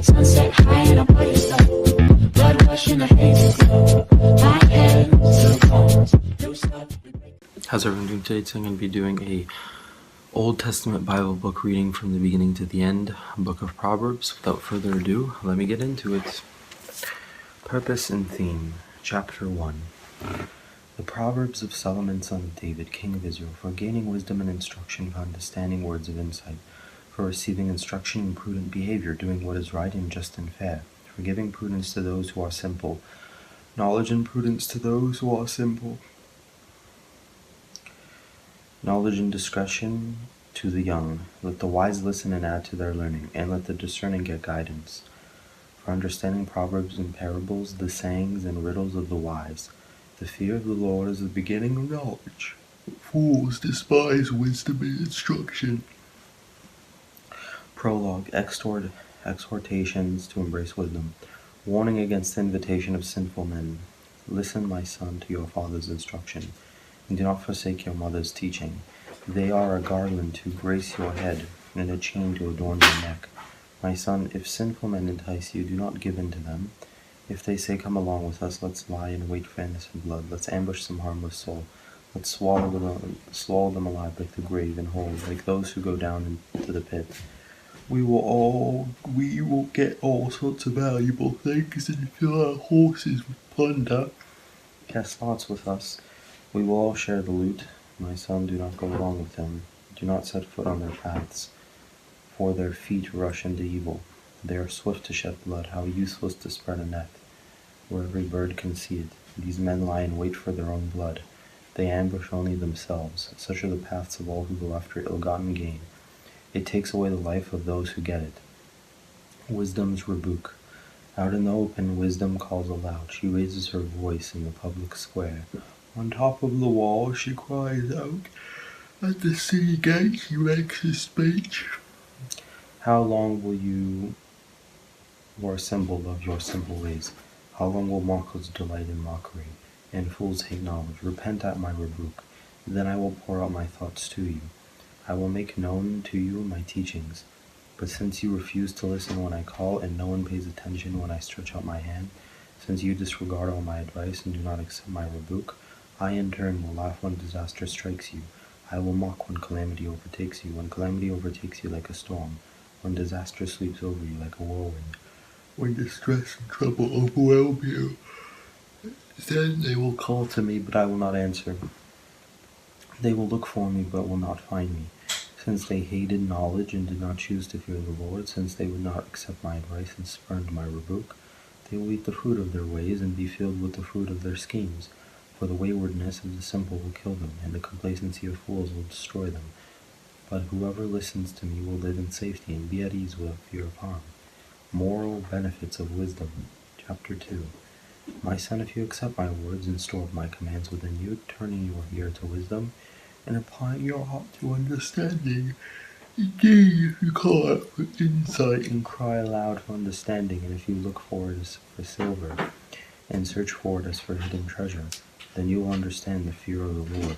Sunset high and I'm by slow. Blood rush in the haze glow. My hands to the bones. Loose up. How's everyone doing today? So I'm going to be doing a Old Testament Bible book reading from the beginning to the end, book of Proverbs. Without further ado, let me get into it. Purpose and theme, chapter 1. The Proverbs of Solomon son of David, king of Israel, for gaining wisdom and instruction, for understanding words of insight, for receiving instruction in prudent behavior, doing what is right and just and fair, for giving prudence to those who are simple, knowledge and prudence to those who are simple, knowledge and discretion to the young. Let the wise listen and add to their learning, and let the discerning get guidance. For understanding proverbs and parables, the sayings and riddles of the wise. The fear of the Lord is the beginning of knowledge. Fools despise wisdom and instruction. Prologue, exhortations to embrace wisdom. Warning against the invitation of sinful men. Listen, my son, to your father's instruction, and do not forsake your mother's teaching. They are a garland to grace your head, and a chain to adorn your neck. My son, if sinful men entice you, do not give in to them. If they say, come along with us, let's lie in wait for innocent blood. Let's ambush some harmless soul. Let's swallow them alive like the grave, and whole, like those who go down into the pit. We will get all sorts of valuable things and fill our horses with plunder. Cast lots with us. We will all share the loot. My son, do not go along with them. Do not set foot on their paths, for their feet rush into evil. They are swift to shed blood. How useless to spread a net, where every bird can see it. These men lie in wait for their own blood. They ambush only themselves. Such are the paths of all who go after ill-gotten gain. It takes away the life of those who get it. Wisdom's rebuke. Out in the open, wisdom calls aloud. She raises her voice in the public square. On top of the wall, she cries out. At the city gate, she makes a speech. How long will you are simple love your simple ways? How long will mockers delight in mockery, and fools hate knowledge? Repent at my rebuke, then I will pour out my thoughts to you. I will make known to you my teachings. But since you refuse to listen when I call, and no one pays attention when I stretch out my hand, since you disregard all my advice and do not accept my rebuke, I in turn will laugh when disaster strikes you. I will mock when calamity overtakes you, when calamity overtakes you like a storm, when disaster sweeps over you like a whirlwind, when distress and trouble overwhelm you. Then they will call to me, but I will not answer. They will look for me, but will not find me. Since they hated knowledge and did not choose to fear the Lord, since they would not accept my advice and spurned my rebuke, they will eat the fruit of their ways and be filled with the fruit of their schemes. For the waywardness of the simple will kill them, and the complacency of fools will destroy them. But whoever listens to me will live in safety and be at ease without fear of harm. Moral benefits of wisdom. Chapter 2. My son, if you accept my words and store up my commands within you, turning your ear to wisdom, and applying your heart to understanding, indeed, if you call out for insight and cry aloud for understanding, and if you look for it as for silver, and search for it as for hidden treasure, then you will understand the fear of the Lord,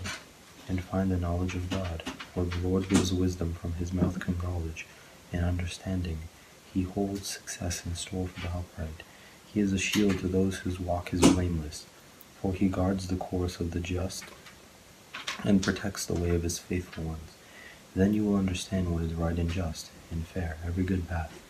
and find the knowledge of God. For the Lord gives wisdom, from his mouth come knowledge and understanding. He holds success in store for the upright. He is a shield to those whose walk is blameless, for he guards the course of the just, and protects the way of his faithful ones. Then you will understand what is right and just, and fair, every good path.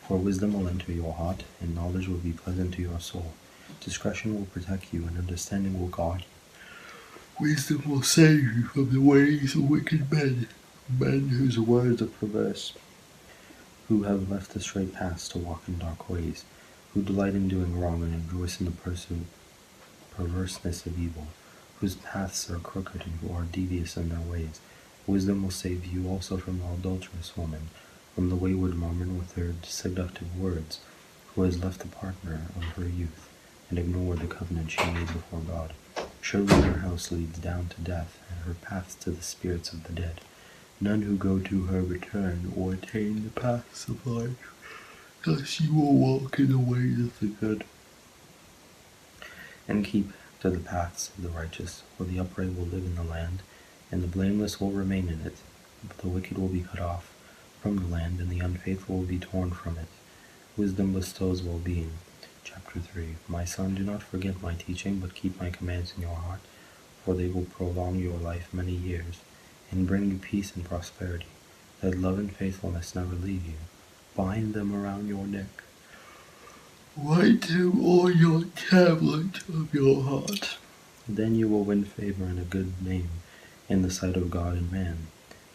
For wisdom will enter your heart, and knowledge will be pleasant to your soul. Discretion will protect you, and understanding will guard you. Wisdom will save you from the ways of wicked men, men whose words are perverse, who have left the straight paths to walk in dark ways, who delight in doing wrong and rejoice in the perverseness of evil, whose paths are crooked and who are devious in their ways. Wisdom will save you also from the adulterous woman, from the wayward woman with her seductive words, who has left the partner of her youth, and ignored the covenant she made before God. Surely her house leads down to death, and her paths to the spirits of the dead. None who go to her return or attain the paths of life. Thus you will walk in the ways of the good, and keep to the paths of the righteous. For the upright will live in the land, and the blameless will remain in it. But the wicked will be cut off from the land, and the unfaithful will be torn from it. Wisdom bestows well-being. Chapter 3. My son, do not forget my teaching, but keep my commands in your heart, for they will prolong your life many years, and bring you peace and prosperity. Let love and faithfulness never leave you. Bind them around your neck. Write them on your tablet of your heart. Then you will win favor and a good name in the sight of God and man.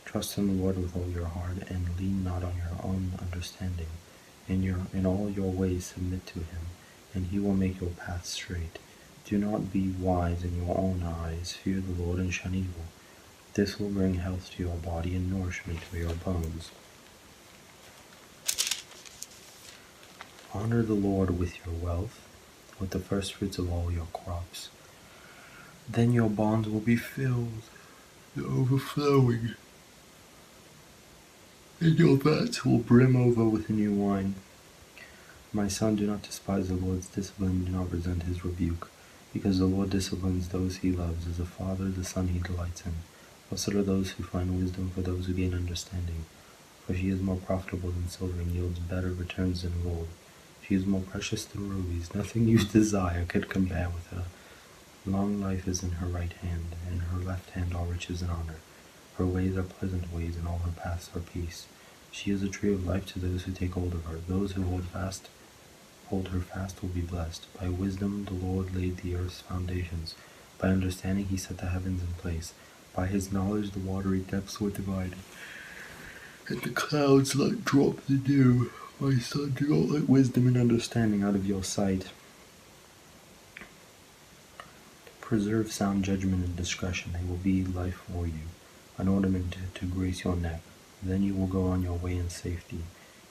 Trust in the Lord with all your heart, and lean not on your own understanding. In all your ways submit to him, and he will make your path straight. Do not be wise in your own eyes. Fear the Lord and shun evil. This will bring health to your body and nourishment to your bones. Honor the Lord with your wealth, with the first fruits of all your crops. Then your barns will be filled to overflowing, and your vats will brim over with new wine. My son, do not despise the Lord's discipline, do not resent his rebuke, because the Lord disciplines those he loves, as a father the son he delights in. Blessed are those who find wisdom, for those who gain understanding. For she is more profitable than silver, and yields better returns than gold. She is more precious than rubies. Nothing you desire could compare with her. Long life is in her right hand, and in her left hand are riches and honor. Her ways are pleasant ways, and all her paths are peace. She is a tree of life to those who take hold of her. Those who hold her fast will be blessed. By wisdom the Lord laid the earth's foundations. By understanding he set the heavens in place. By his knowledge the watery depths were divided, and the clouds let drop the dew. My son, do not let wisdom and understanding out of your sight. Preserve sound judgment and discretion. They will be life for you, an ornament to grace your neck. Then you will go on your way in safety,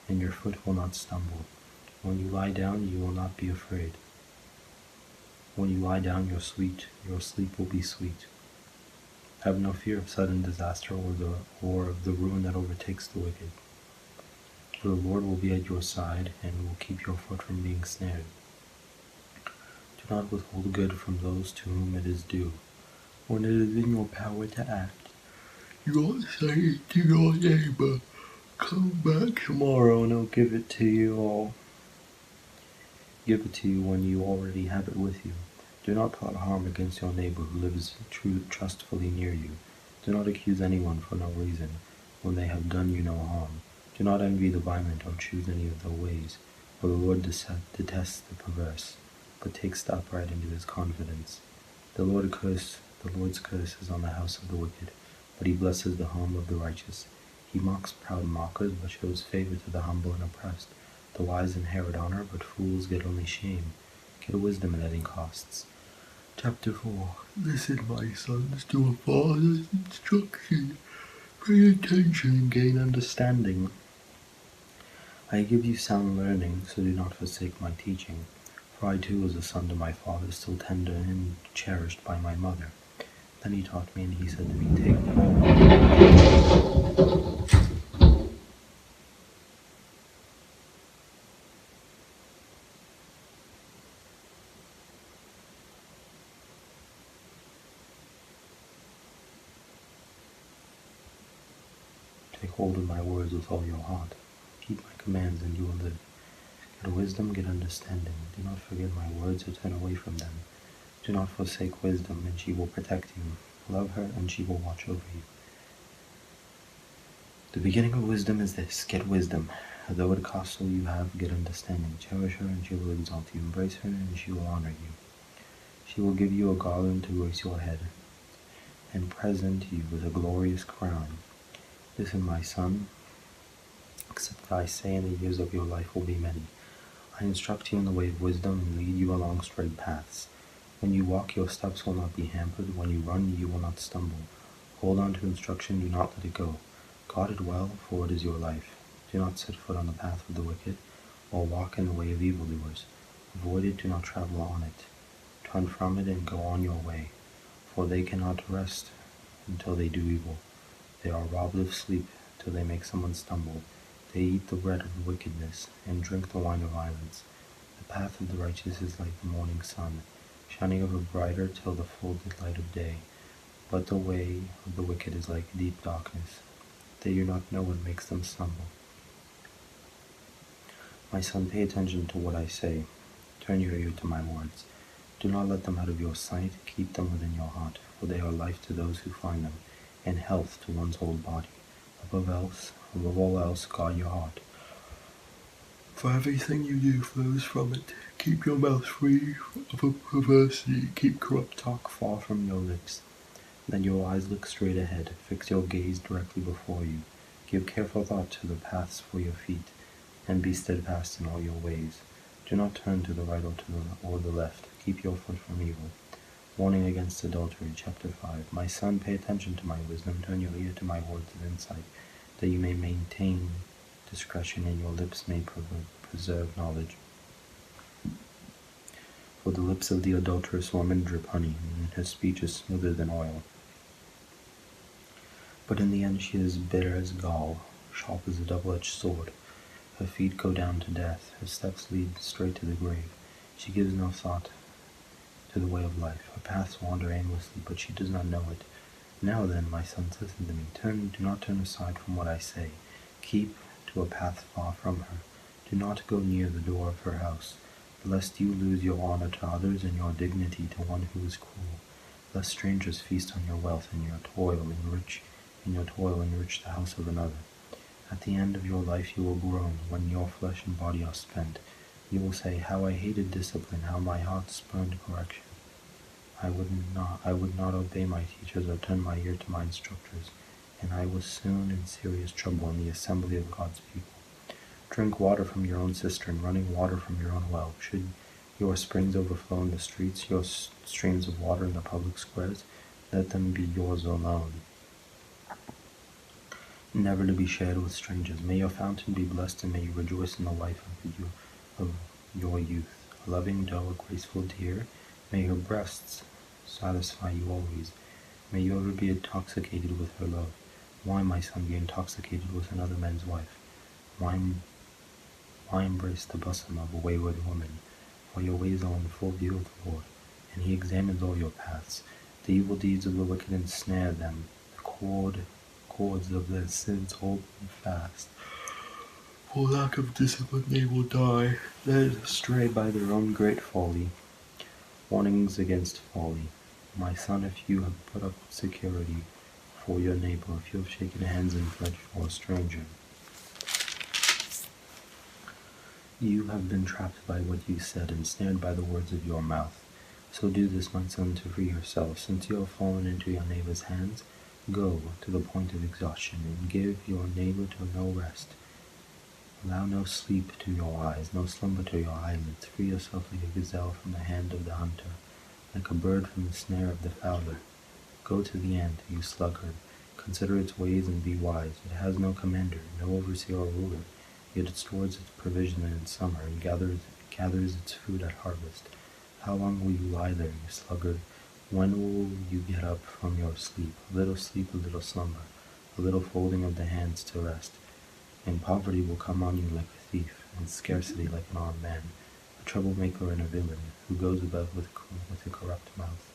and your foot will not stumble. When you lie down, you will not be afraid. When you lie down, your sleep will be sweet. Have no fear of sudden disaster or of the ruin that overtakes the wicked. For the Lord will be at your side, and will keep your foot from being snared. Do not withhold good from those to whom it is due, when it is in your power to act. Do not say to your neighbor, come back tomorrow and I'll give it to you when you already have it with you. Do not plot harm against your neighbor who lives trustfully near you. Do not accuse anyone for no reason, when they have done you no harm. Do not envy the violent or choose any of their ways, for the Lord detests the perverse, but takes the upright into his confidence. The Lord's curse is on the house of the wicked, but he blesses the home of the righteous. He mocks proud mockers, but shows favor to the humble and oppressed. The wise inherit honor, but fools get only shame. Get wisdom at any costs. Chapter 4. Listen, my sons, to a father's instruction. Pay attention and gain understanding. I give you sound learning, so do not forsake my teaching. For I too was a son to my father, still tender and cherished by my mother. Then he taught me, and he said to me, take hold of my words with all your heart. Keep my commands, and you will live. Get wisdom, get understanding. Do not forget my words or turn away from them. Do not forsake wisdom, and she will protect you. Love her, and she will watch over you. The beginning of wisdom is this: get wisdom. Though it costs all you have, get understanding. Cherish her, and she will exalt you. Embrace her, and she will honor you. She will give you a garland to grace your head, and present you with a glorious crown. Listen, my son, accept what I say, and the years of your life will be many. I instruct you in the way of wisdom, and lead you along straight paths. When you walk, your steps will not be hampered. When you run, you will not stumble. Hold on to instruction, do not let it go. Guard it well, for it is your life. Do not set foot on the path of the wicked, or walk in the way of evildoers. Avoid it, do not travel on it. Turn from it and go on your way, for they cannot rest until they do evil. They are robbed of sleep till they make someone stumble. They eat the bread of wickedness, and drink the wine of violence. The path of the righteous is like the morning sun, shining ever brighter till the full light of day. But the way of the wicked is like deep darkness. They do not know what makes them stumble. My son, pay attention to what I say. Turn your ear to my words. Do not let them out of your sight. Keep them within your heart, for they are life to those who find them, and health to one's whole body. Above all else, guard your heart, for everything you do flows from it. Keep your mouth free of perversity. Keep corrupt talk far from your lips. Let your eyes look straight ahead. Fix your gaze directly before you. Give careful thought to the paths for your feet, and be steadfast in all your ways. Do not turn to the right or the left. Keep your foot from evil. Warning against adultery, chapter 5. My son, pay attention to my wisdom. Turn your ear to my words of insight, that you may maintain discretion and your lips may preserve knowledge. For the lips of the adulterous woman drip honey, and her speech is smoother than oil. But in the end she is bitter as gall, sharp as a double-edged sword. Her feet go down to death, her steps lead straight to the grave. She gives no thought to the way of life. Her paths wander aimlessly, but she does not know it. Now then, my sons, listen to me. Do not turn aside from what I say. Keep to a path far from her. Do not go near the door of her house, lest you lose your honor to others and your dignity to one who is cruel. Lest strangers feast on your wealth and your toil enrich the house of another. At the end of your life you will groan, when your flesh and body are spent. You will say, how I hated discipline, how my heart spurned correction. I would not obey my teachers or turn my ear to my instructors, and I was soon in serious trouble in the assembly of God's people. Drink water from your own cistern, running water from your own well. Should your springs overflow in the streets, your streams of water in the public squares, let them be yours alone, never to be shared with strangers. May your fountain be blessed, and may you rejoice in the life of your youth. A loving doe, a graceful deer, may her breasts satisfy you always. May you ever be intoxicated with her love. Why, my son, be intoxicated with another man's wife? Why embrace the bosom of a wayward woman? For your ways are in full view of the Lord, and he examines all your paths. The evil deeds of the wicked ensnare them. The cords of their sins hold them fast. For lack of discipline they will die, led astray by their own great folly. Warnings against folly. My son, if you have put up security for your neighbor, if you have shaken hands and pledged for a stranger, you have been trapped by what you said, and snared by the words of your mouth. So do this, my son, to free yourself. Since you have fallen into your neighbor's hands, go to the point of exhaustion, and give your neighbor to no rest. Allow no sleep to your eyes, no slumber to your eyelids. Free yourself like a gazelle from the hand of the hunter, like a bird from the snare of the fowler. Go to the ant, you sluggard. Consider its ways and be wise. It has no commander, no overseer or ruler, yet it stores its provision in summer and gathers its food at harvest. How long will you lie there, you sluggard? When will you get up from your sleep? A little sleep, a little slumber, a little folding of the hands to rest. And poverty will come on you like a thief, and scarcity like an armed man, a troublemaker and a villain, who goes about with a corrupt mouth,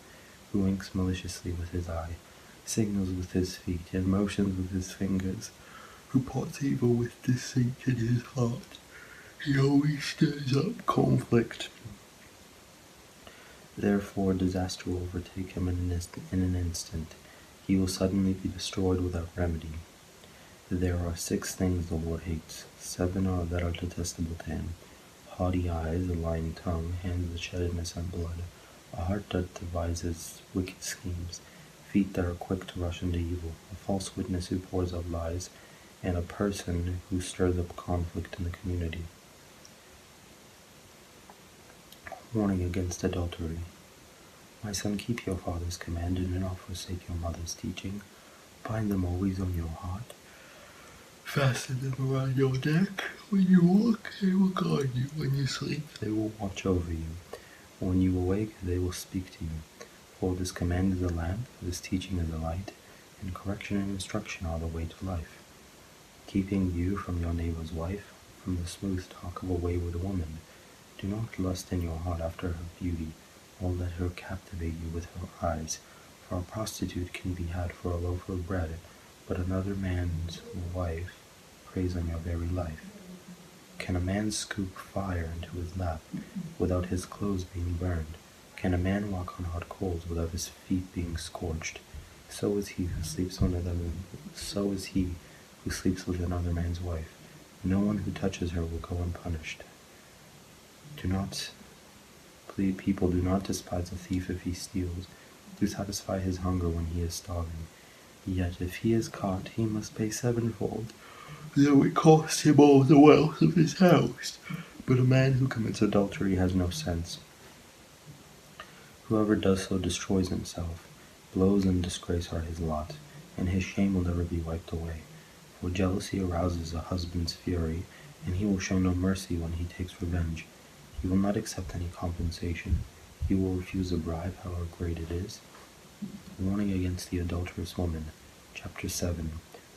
who winks maliciously with his eye, signals with his feet, and motions with his fingers, who plots evil with deceit in his heart. He always stirs up conflict. Therefore disaster will overtake him in an instant. He will suddenly be destroyed without remedy. There are 6 things the Lord hates, 7 that are detestable to him: haughty eyes, a lying tongue, hands that shed innocent blood, a heart that devises wicked schemes, feet that are quick to rush into evil, a false witness who pours out lies, and a person who stirs up conflict in the community. Warning against adultery. My son, keep your father's command and do not forsake your mother's teaching. Bind them always on your heart. Fasten them around your neck. When you walk, they will guide you. When you sleep, they will watch over you. When you awake, they will speak to you. For this command is a lamp, this teaching is a light, and correction and instruction are the way to life. Keeping you from your neighbor's wife, from the smooth talk of a wayward woman. Do not lust in your heart after her beauty, or let her captivate you with her eyes. For a prostitute can be had for a loaf of bread, but another man's wife preys on your very life. Can a man scoop fire into his lap without his clothes being burned? Can a man walk on hot coals without his feet being scorched? So is he who sleeps with another man's wife. No one who touches her will go unpunished. People do not despise a thief if he steals, to satisfy his hunger when he is starving. Yet if he is caught, he must pay sevenfold, though it costs him all the wealth of his house. But a man who commits adultery has no sense. Whoever does so destroys himself. Blows and disgrace are his lot, and his shame will never be wiped away. For jealousy arouses a husband's fury, and he will show no mercy when he takes revenge. He will not accept any compensation. He will refuse a bribe, however great it is. Warning against the adulterous woman. Chapter 7.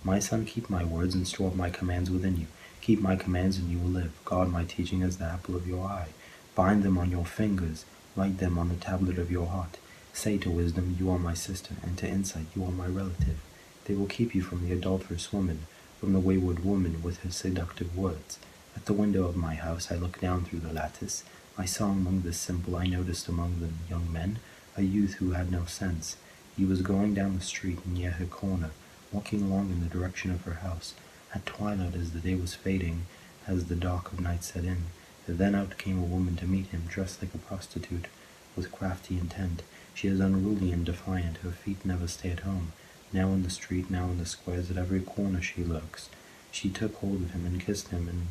My son, keep my words and store up my commands within you. Keep my commands and you will live. Guard my teaching as the apple of your eye. Bind them on your fingers. Write them on the tablet of your heart. Say to wisdom, you are my sister, and to insight, you are my relative. They will keep you from the adulterous woman, from the wayward woman with her seductive words. At the window of my house I looked down through the lattice. I saw among the simple, I noticed among the young men, a youth who had no sense. He was going down the street near her corner, walking along in the direction of her house. At twilight, as the day was fading, as the dark of night set in, then out came a woman to meet him, dressed like a prostitute, with crafty intent. She is unruly and defiant, her feet never stay at home. Now in the street, now in the squares, at every corner she lurks. She took hold of him and kissed him, and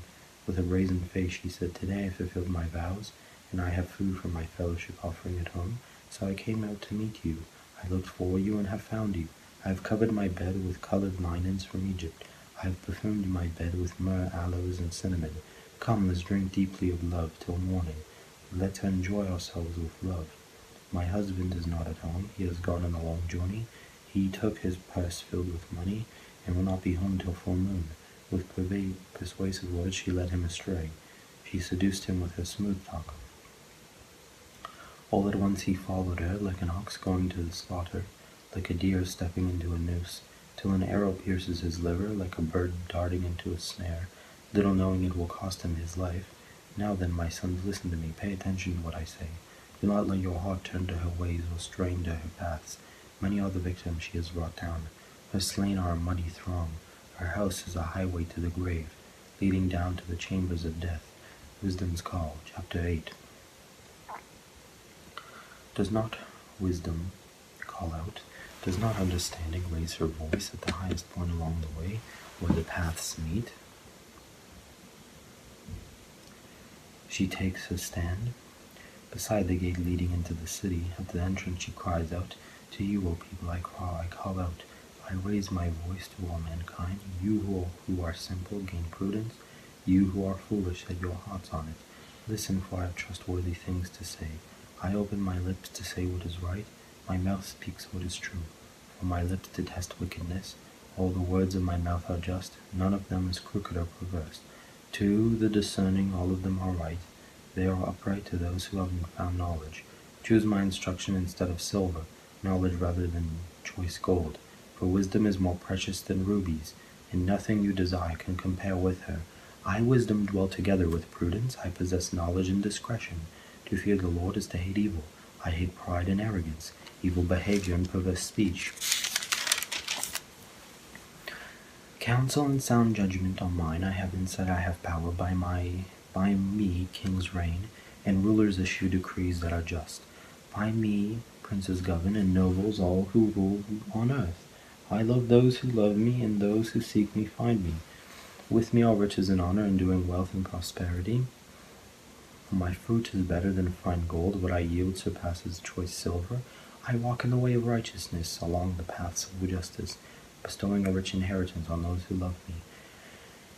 with a brazen face she said, Today I fulfilled my vows, and I have food for my fellowship offering at home, so I came out to meet you. I looked for you and have found you. I have covered my bed with colored linens from Egypt. I have perfumed my bed with myrrh, aloes, and cinnamon. Come, let's drink deeply of love till morning. Let's enjoy ourselves with love. My husband is not at home. He has gone on a long journey. He took his purse filled with money, and will not be home till full moon. With persuasive words she led him astray. She seduced him with her smooth talk. All at once he followed her, like an ox going to the slaughter, like a deer stepping into a noose, till an arrow pierces his liver, like a bird darting into a snare, little knowing it will cost him his life. Now then, my sons, listen to me, pay attention to what I say. Do not let your heart turn to her ways or strain to her paths. Many are the victims she has brought down. Her slain are a muddy throng. Her house is a highway to the grave, leading down to the chambers of death. Wisdom's Call, Chapter 8. Does not wisdom call out? Does not understanding raise her voice at the highest point along the way, where the paths meet? She takes her stand beside the gate leading into the city. At the entrance she cries out, To you, O people, I call out. I raise my voice to all mankind. You who are simple, gain prudence. You who are foolish, set your hearts on it. Listen, for I have trustworthy things to say. I open my lips to say what is right. My mouth speaks what is true. For my lips detest wickedness. All the words of my mouth are just. None of them is crooked or perverse. To the discerning, all of them are right. They are upright to those who have found knowledge. Choose my instruction instead of silver, knowledge rather than choice gold. For wisdom is more precious than rubies, and nothing you desire can compare with her. I, wisdom, dwell together with prudence. I possess knowledge and discretion. To fear the Lord is to hate evil. I hate pride and arrogance, evil behavior and perverse speech. Counsel and sound judgment are mine. I have insight, I have power. By me kings reign, and rulers issue decrees that are just. By me princes govern, and nobles all who rule on earth. I love those who love me, and those who seek me find me. With me are riches and honor, enduring wealth and prosperity. For my fruit is better than fine gold. What I yield surpasses choice silver. I walk in the way of righteousness, along the paths of justice, bestowing a rich inheritance on those who love me,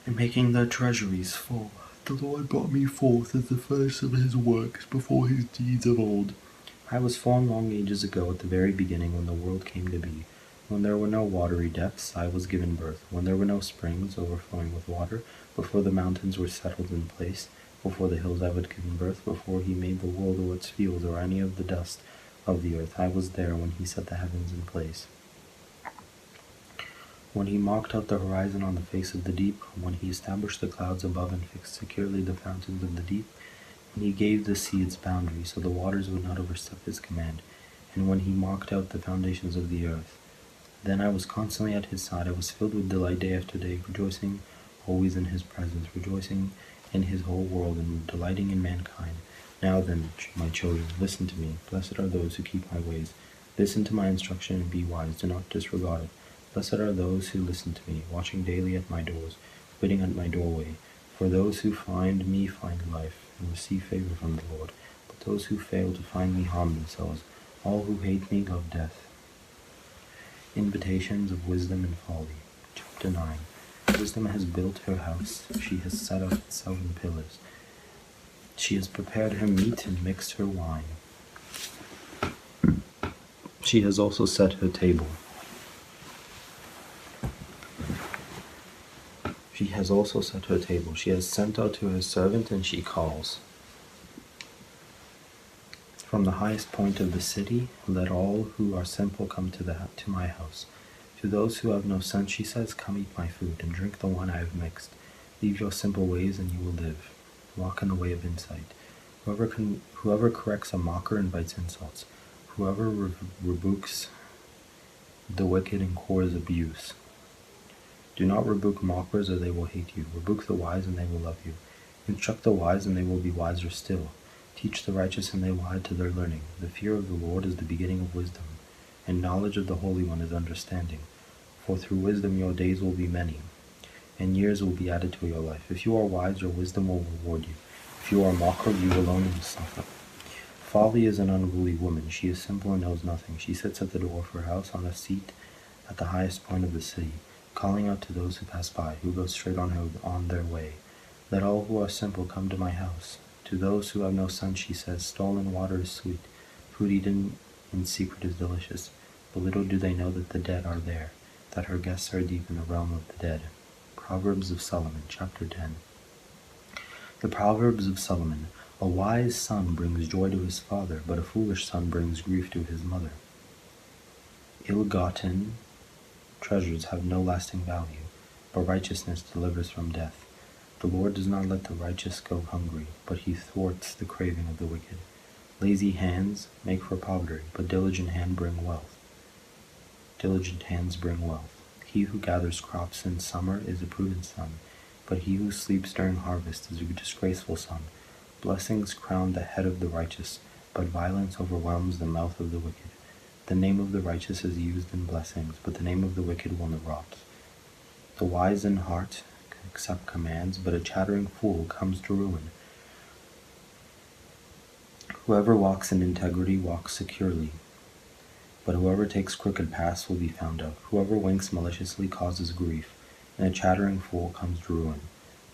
and making their treasuries full. The Lord brought me forth as the first of his works, before his deeds of old. I was formed long ages ago, at the very beginning, when the world came to be. When there were no watery depths, I was given birth. When there were no springs overflowing with water, before the mountains were settled in place, before the hills I had given birth, before he made the world or its fields, or any of the dust of the earth, I was there when he set the heavens in place. When he marked out the horizon on the face of the deep, when he established the clouds above and fixed securely the fountains of the deep, when he gave the sea its boundary, so the waters would not overstep his command, and when he marked out the foundations of the earth, then I was constantly at his side. I was filled with delight day after day, rejoicing always in his presence, rejoicing in his whole world, and delighting in mankind. Now then, my children, listen to me. Blessed are those who keep my ways. Listen to my instruction and be wise. Do not disregard it. Blessed are those who listen to me, watching daily at my doors, waiting at my doorway. For those who find me find life, and receive favor from the Lord. But those who fail to find me harm themselves. All who hate me love death. Invitations of wisdom and folly. Chapter 9. Wisdom has built her house. She has set up 7 pillars. She has prepared her meat and mixed her wine. She has also set her table. She has also set her table. She has sent out to her servant, and she calls. From the highest point of the city, let all who are simple come to my house. To those who have no sense, she says, come eat my food, and drink the wine I have mixed. Leave your simple ways, and you will live. Walk in the way of insight. Whoever corrects a mocker invites insults. Whoever rebukes the wicked incurs abuse. Do not rebuke mockers, or they will hate you. Rebuke the wise, and they will love you. Instruct the wise, and they will be wiser still. Teach the righteous, and they will add to their learning. The fear of the Lord is the beginning of wisdom, and knowledge of the Holy One is understanding. For through wisdom your days will be many, and years will be added to your life. If you are wise, your wisdom will reward you. If you are a mocker, you alone will suffer. Folly is an unruly woman. She is simple and knows nothing. She sits at the door of her house on a seat at the highest point of the city, calling out to those who pass by, who go straight on their way. Let all who are simple come to my house. To those who have no sense, she says, stolen water is sweet. Food eaten in secret is delicious. But little do they know that the dead are there, that her guests are deep in the realm of the dead. Proverbs of Solomon, chapter 10. The Proverbs of Solomon. A wise son brings joy to his father, but a foolish son brings grief to his mother. Ill-gotten treasures have no lasting value, but righteousness delivers from death. The Lord does not let the righteous go hungry, but he thwarts the craving of the wicked. Lazy hands make for poverty, but diligent hands bring wealth. Diligent hands bring wealth. He who gathers crops in summer is a prudent son, but he who sleeps during harvest is a disgraceful son. Blessings crown the head of the righteous, but violence overwhelms the mouth of the wicked. The name of the righteous is used in blessings, but the name of the wicked will not rot. The wise in heart accept commands, but a chattering fool comes to ruin. Whoever walks in integrity walks securely, but whoever takes crooked paths will be found out. Whoever winks maliciously causes grief, and a chattering fool comes to ruin.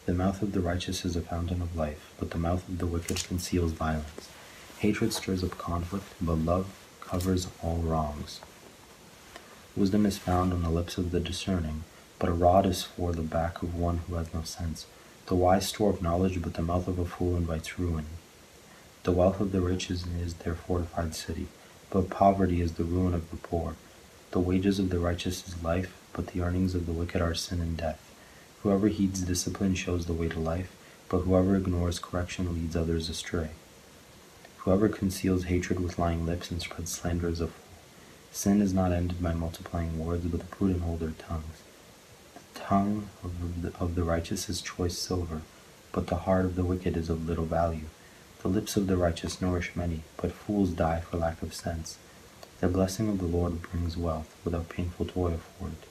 The mouth of the righteous is a fountain of life, but the mouth of the wicked conceals violence. Hatred stirs up conflict, but love covers all wrongs. Wisdom is found on the lips of the discerning, but a rod is for the back of one who has no sense. The wise store up knowledge, but the mouth of a fool invites ruin. The wealth of the rich is their fortified city, but poverty is the ruin of the poor. The wages of the righteous is life, but the earnings of the wicked are sin and death. Whoever heeds discipline shows the way to life, but whoever ignores correction leads others astray. Whoever conceals hatred with lying lips and spreads slander is a fool. Sin is not ended by multiplying words, but the prudent hold their tongues. The tongue of the righteous is choice silver, but the heart of the wicked is of little value. The lips of the righteous nourish many, but fools die for lack of sense. The blessing of the Lord brings wealth, without painful toil for it.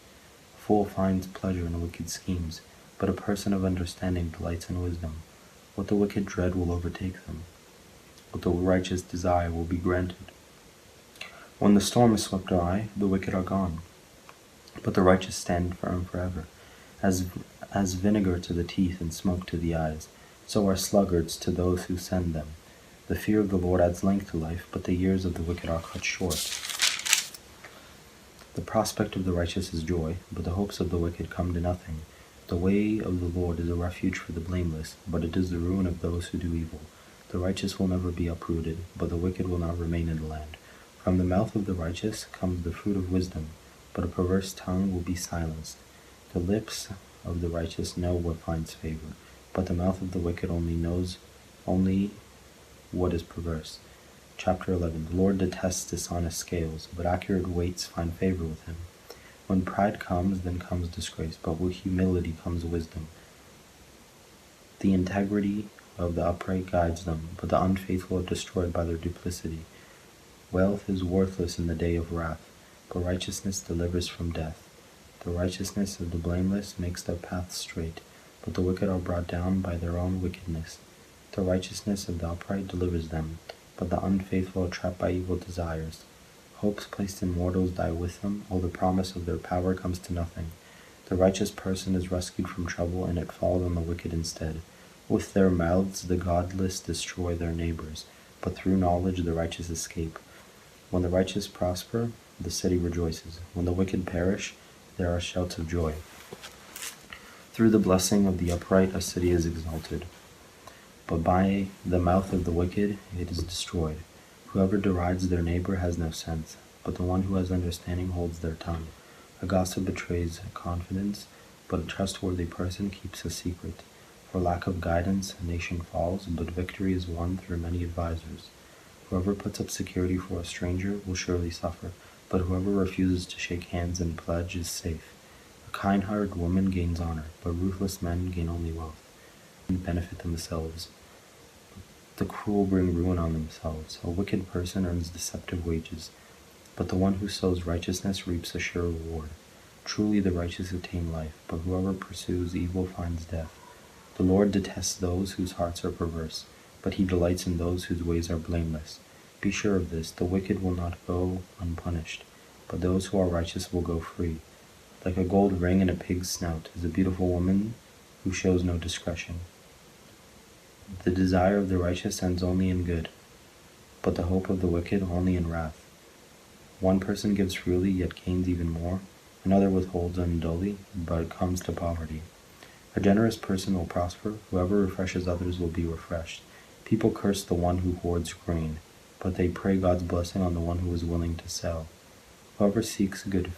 A fool finds pleasure in wicked schemes, but a person of understanding delights in wisdom. What the wicked dread will overtake them. What the righteous desire will be granted. When the storm is swept away, the wicked are gone, but the righteous stand firm forever. As vinegar to the teeth and smoke to the eyes, so are sluggards to those who send them. The fear of the Lord adds length to life, but the years of the wicked are cut short. The prospect of the righteous is joy, but the hopes of the wicked come to nothing. The way of the Lord is a refuge for the blameless, but it is the ruin of those who do evil. The righteous will never be uprooted, but the wicked will not remain in the land. From the mouth of the righteous comes the fruit of wisdom, but a perverse tongue will be silenced. The lips of the righteous know what finds favor, but the mouth of the wicked only knows what is perverse. Chapter 11. The Lord detests dishonest scales, but accurate weights find favor with him. When pride comes, then comes disgrace, but with humility comes wisdom. The integrity of the upright guides them, but the unfaithful are destroyed by their duplicity. Wealth is worthless in the day of wrath, but righteousness delivers from death. The righteousness of the blameless makes their path straight, but the wicked are brought down by their own wickedness. The righteousness of the upright delivers them, but the unfaithful are trapped by evil desires. Hopes placed in mortals die with them, all the promise of their power comes to nothing. The righteous person is rescued from trouble, and it falls on the wicked instead. With their mouths the godless destroy their neighbors, but through knowledge the righteous escape. When the righteous prosper, the city rejoices. When the wicked perish, there are shouts of joy. Through the blessing of the upright a city is exalted, but by the mouth of the wicked it is destroyed. Whoever derides their neighbor has no sense, but the one who has understanding holds their tongue. A gossip betrays confidence, but a trustworthy person keeps a secret. For lack of guidance a nation falls, but victory is won through many advisers. Whoever puts up security for a stranger will surely suffer, but whoever refuses to shake hands and pledge is safe. A kind-hearted woman gains honor, but ruthless men gain only wealth and benefit themselves. The cruel bring ruin on themselves. A wicked person earns deceptive wages, but the one who sows righteousness reaps a sure reward. Truly the righteous attain life, but whoever pursues evil finds death. The Lord detests those whose hearts are perverse, but he delights in those whose ways are blameless. Be sure of this, the wicked will not go unpunished, but those who are righteous will go free. Like a gold ring in a pig's snout is a beautiful woman who shows no discretion. The desire of the righteous ends only in good, but the hope of the wicked only in wrath. One person gives freely, yet gains even more. Another withholds undully, but comes to poverty. A generous person will prosper. Whoever refreshes others will be refreshed. People curse the one who hoards grain, but they pray God's blessing on the one who is willing to sell. Whoever seeks good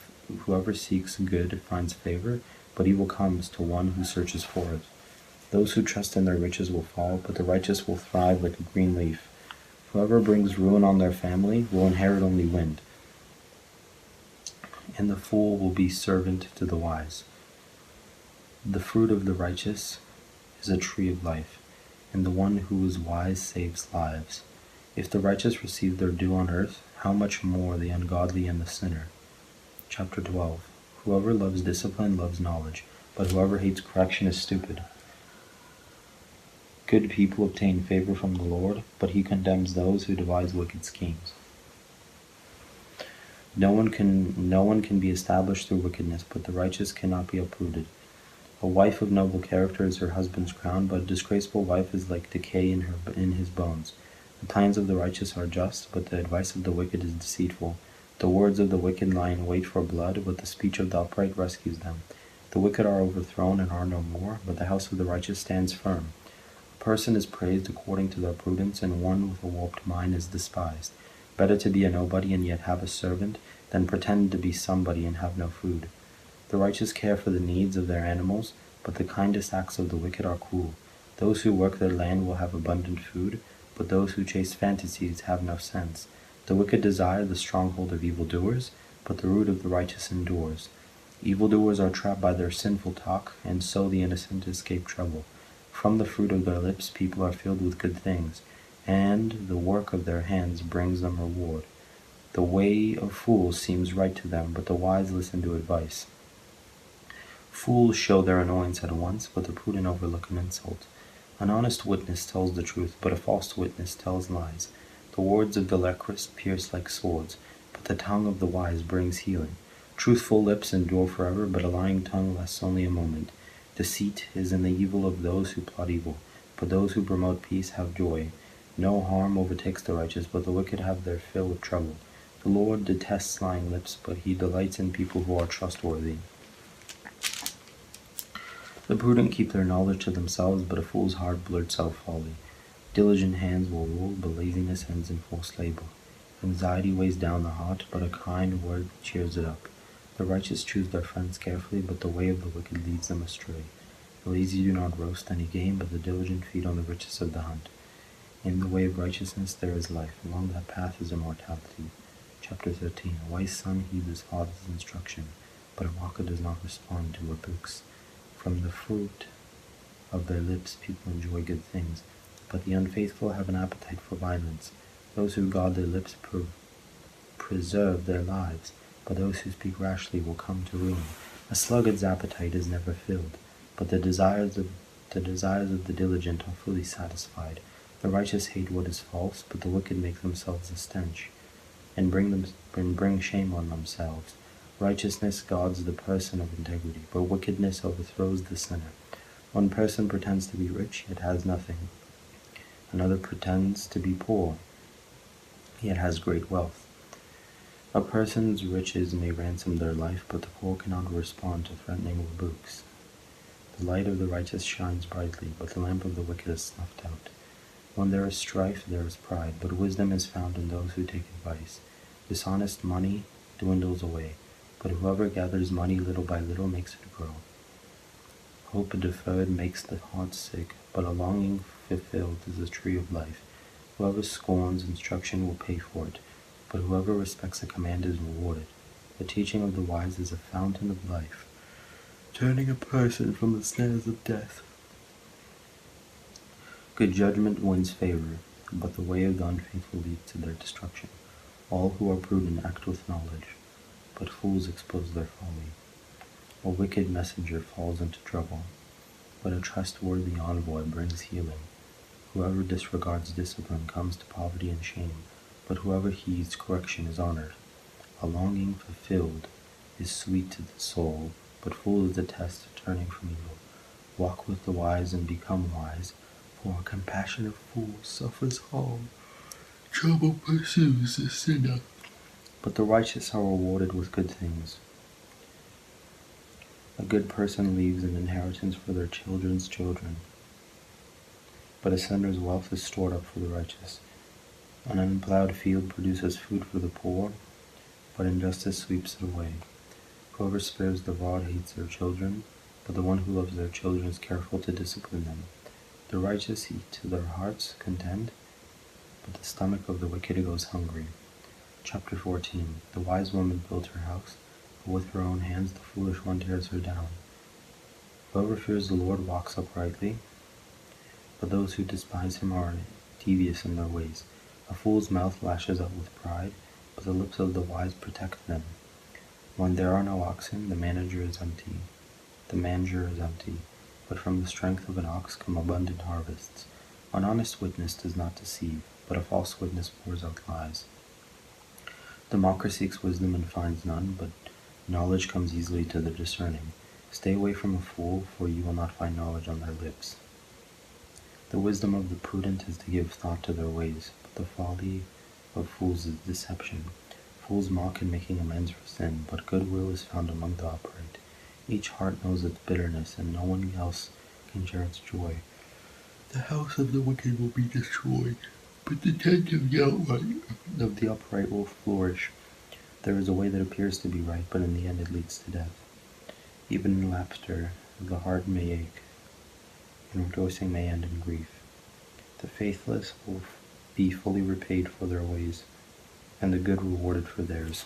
finds favor, but evil comes to one who searches for it. Those who trust in their riches will fall, but the righteous will thrive like a green leaf. Whoever brings ruin on their family will inherit only wind, and the fool will be servant to the wise. The fruit of the righteous is a tree of life, and the one who is wise saves lives. If the righteous receive their due on earth, how much more the ungodly and the sinner? Chapter 12. Whoever loves discipline loves knowledge, but whoever hates correction is stupid. Good people obtain favor from the Lord, but he condemns those who devise wicked schemes. No one can be established through wickedness, but the righteous cannot be uprooted. A wife of noble character is her husband's crown, but a disgraceful wife is like decay in his bones. The plans of the righteous are just, but the advice of the wicked is deceitful. The words of the wicked lie in wait for blood, but the speech of the upright rescues them. The wicked are overthrown and are no more, but the house of the righteous stands firm. A person is praised according to their prudence, and one with a warped mind is despised. Better to be a nobody and yet have a servant, than pretend to be somebody and have no food. The righteous care for the needs of their animals, but the kindest acts of the wicked are cruel. Those who work their land will have abundant food, but those who chase fantasies have no sense. The wicked desire the stronghold of evildoers, but the root of the righteous endures. Evildoers are trapped by their sinful talk, and so the innocent escape trouble. From the fruit of their lips people are filled with good things, and the work of their hands brings them reward. The way of fools seems right to them, but the wise listen to advice. Fools show their annoyance at once, but the prudent overlook an insult. An honest witness tells the truth, but a false witness tells lies. The words of the leprous pierce like swords, but the tongue of the wise brings healing. Truthful lips endure forever, but a lying tongue lasts only a moment. Deceit is in the evil of those who plot evil, but those who promote peace have joy. No harm overtakes the righteous, but the wicked have their fill of trouble. The Lord detests lying lips, but he delights in people who are trustworthy. The prudent keep their knowledge to themselves, but a fool's heart blurts out folly. Diligent hands will rule, but laziness ends in forced labor. Anxiety weighs down the heart, but a kind word cheers it up. The righteous choose their friends carefully, but the way of the wicked leads them astray. The lazy do not roast any game, but the diligent feed on the riches of the hunt. In the way of righteousness there is life, along that path is immortality. Chapter 13. A wise son heeds his father's instruction, but a mocker does not respond to rebukes. From the fruit of their lips people enjoy good things, but the unfaithful have an appetite for violence. Those who guard their lips preserve their lives, but those who speak rashly will come to ruin. A sluggard's appetite is never filled, but the desires of the diligent are fully satisfied. The righteous hate what is false, but the wicked make themselves a stench, and bring shame on themselves. Righteousness guards the person of integrity, but wickedness overthrows the sinner. One person pretends to be rich, yet has nothing. Another pretends to be poor, yet has great wealth. A person's riches may ransom their life, but the poor cannot respond to threatening rebukes. The light of the righteous shines brightly, but the lamp of the wicked is snuffed out. When there is strife, there is pride, but wisdom is found in those who take advice. Dishonest money dwindles away, but whoever gathers money little by little makes it grow. Hope deferred makes the heart sick, but a longing fulfilled is a tree of life. Whoever scorns instruction will pay for it, but whoever respects a command is rewarded. The teaching of the wise is a fountain of life, turning a person from the snares of death. Good judgment wins favor, but the way of the unfaithful leads to their destruction. All who are prudent act with knowledge, but fools expose their folly. A wicked messenger falls into trouble, but a trustworthy envoy brings healing. Whoever disregards discipline comes to poverty and shame, but whoever heeds correction is honored. A longing fulfilled is sweet to the soul, but fools detest turning from evil. Walk with the wise and become wise, for a compassionate fool suffers harm. Trouble pursues the sinner, but the righteous are rewarded with good things. A good person leaves an inheritance for their children's children, but a sinner's wealth is stored up for the righteous. An unplowed field produces food for the poor, but injustice sweeps it away. Whoever spares the rod hates their children, but the one who loves their children is careful to discipline them. The righteous eat to their heart's content, but the stomach of the wicked goes hungry. Chapter 14. The wise woman builds her house, but with her own hands the foolish one tears her down. Whoever fears the Lord walks uprightly, but those who despise him are devious in their ways. A fool's mouth lashes out with pride, but the lips of the wise protect them. When there are no oxen, the manger is empty, but from the strength of an ox come abundant harvests. An honest witness does not deceive, but a false witness pours out lies. The mocker seeks wisdom and finds none, but knowledge comes easily to the discerning. Stay away from a fool, for you will not find knowledge on their lips. The wisdom of the prudent is to give thought to their ways, but the folly of fools is deception. Fools mock in making amends for sin, but goodwill is found among the upright. Each heart knows its bitterness, and no one else can share its joy. The house of the wicked will be destroyed, but the tent of the upright will flourish. There is a way that appears to be right, but in the end it leads to death. Even in laughter the heart may ache, and rejoicing may end in grief. The faithless will be fully repaid for their ways, and the good rewarded for theirs.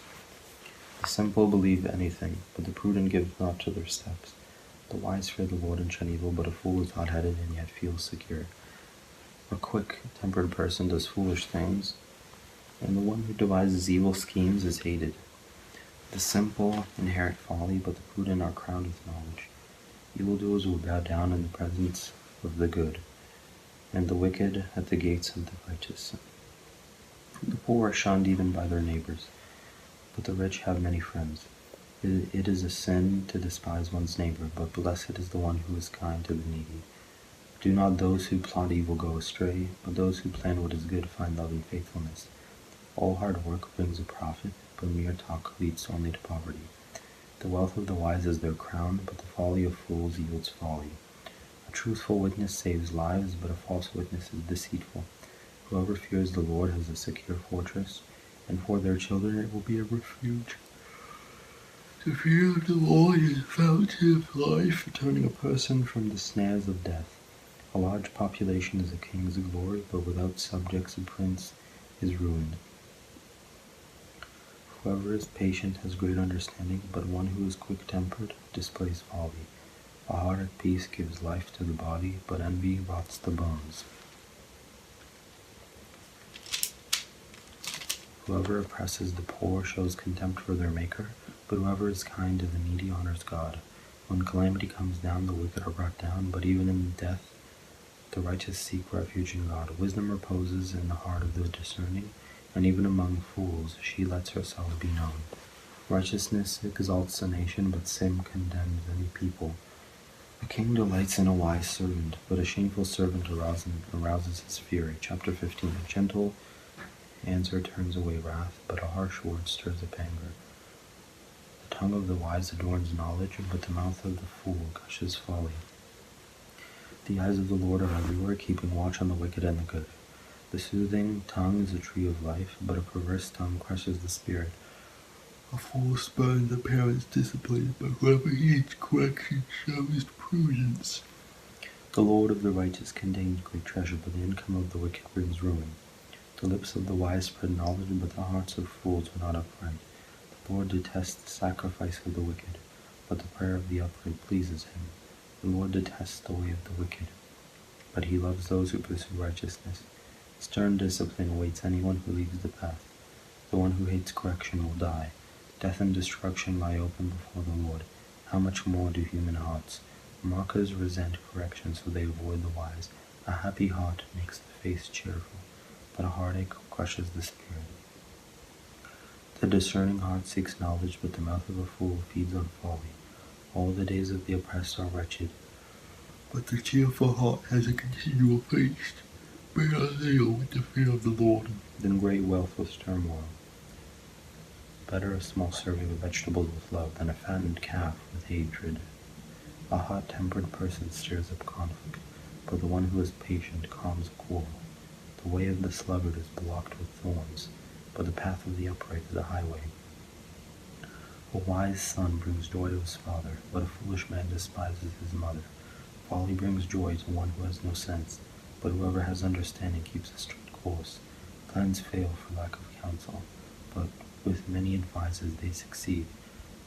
The simple believe anything, but the prudent give thought to their steps. The wise fear the Lord and shun evil, but a fool is hot-headed and yet feels secure. A quick-tempered person does foolish things, and the one who devises evil schemes is hated. The simple inherit folly, but the prudent are crowned with knowledge. Evildoers will bow down in the presence of the good, and the wicked at the gates of the righteous. The poor are shunned even by their neighbors, but the rich have many friends. It is a sin to despise one's neighbor, but blessed is the one who is kind to the needy. Do not those who plot evil go astray, but those who plan what is good find love and faithfulness. All hard work brings a profit, but mere talk leads only to poverty. The wealth of the wise is their crown, but the folly of fools yields folly. A truthful witness saves lives, but a false witness is deceitful. Whoever fears the Lord has a secure fortress, and for their children it will be a refuge. The fear of the Lord is a fountain of life, turning a person from the snares of death. A large population is a king's glory, but without subjects a prince is ruined. Whoever is patient has great understanding, but one who is quick-tempered displays folly. A heart at peace gives life to the body, but envy rots the bones. Whoever oppresses the poor shows contempt for their Maker, but whoever is kind to the needy honors God. When calamity comes down, the wicked are brought down, but even in death the righteous seek refuge in God. Wisdom reposes in the heart of the discerning, and even among fools she lets herself be known. Righteousness exalts a nation, but sin condemns any people. A king delights in a wise servant, but a shameful servant arouses his fury. Chapter 15. A gentle answer turns away wrath, but a harsh word stirs up anger. The tongue of the wise adorns knowledge, but the mouth of the fool gushes folly. The eyes of the Lord are everywhere, keeping watch on the wicked and the good. The soothing tongue is a tree of life, but a perverse tongue crushes the spirit. A fool spurns a parent's discipline, but whoever heeds correction shows prudence. The Lord of the righteous contains great treasure, but the income of the wicked brings ruin. The lips of the wise spread knowledge, but the hearts of fools are not upright. The Lord detests the sacrifice of the wicked, but the prayer of the upright pleases him. The Lord detests the way of the wicked, but he loves those who pursue righteousness. Stern discipline awaits anyone who leaves the path. The one who hates correction will die. Death and destruction lie open before the Lord. How much more do human hearts? Mockers resent correction, so they avoid the wise. A happy heart makes the face cheerful, but a heartache crushes the spirit. The discerning heart seeks knowledge, but the mouth of a fool feeds on folly. All the days of the oppressed are wretched, but the cheerful heart has a continual feast. Better a little with the fear of the Lord than great wealth with turmoil. Better a small serving of vegetables with love than a fattened calf with hatred. A hot-tempered person stirs up conflict, but the one who is patient calms a quarrel. The way of the sluggard is blocked with thorns, but the path of the upright is a highway. A wise son brings joy to his father, but a foolish man despises his mother. Folly brings joy to one who has no sense, but whoever has understanding keeps a straight course. Plans fail for lack of counsel, but with many advices they succeed.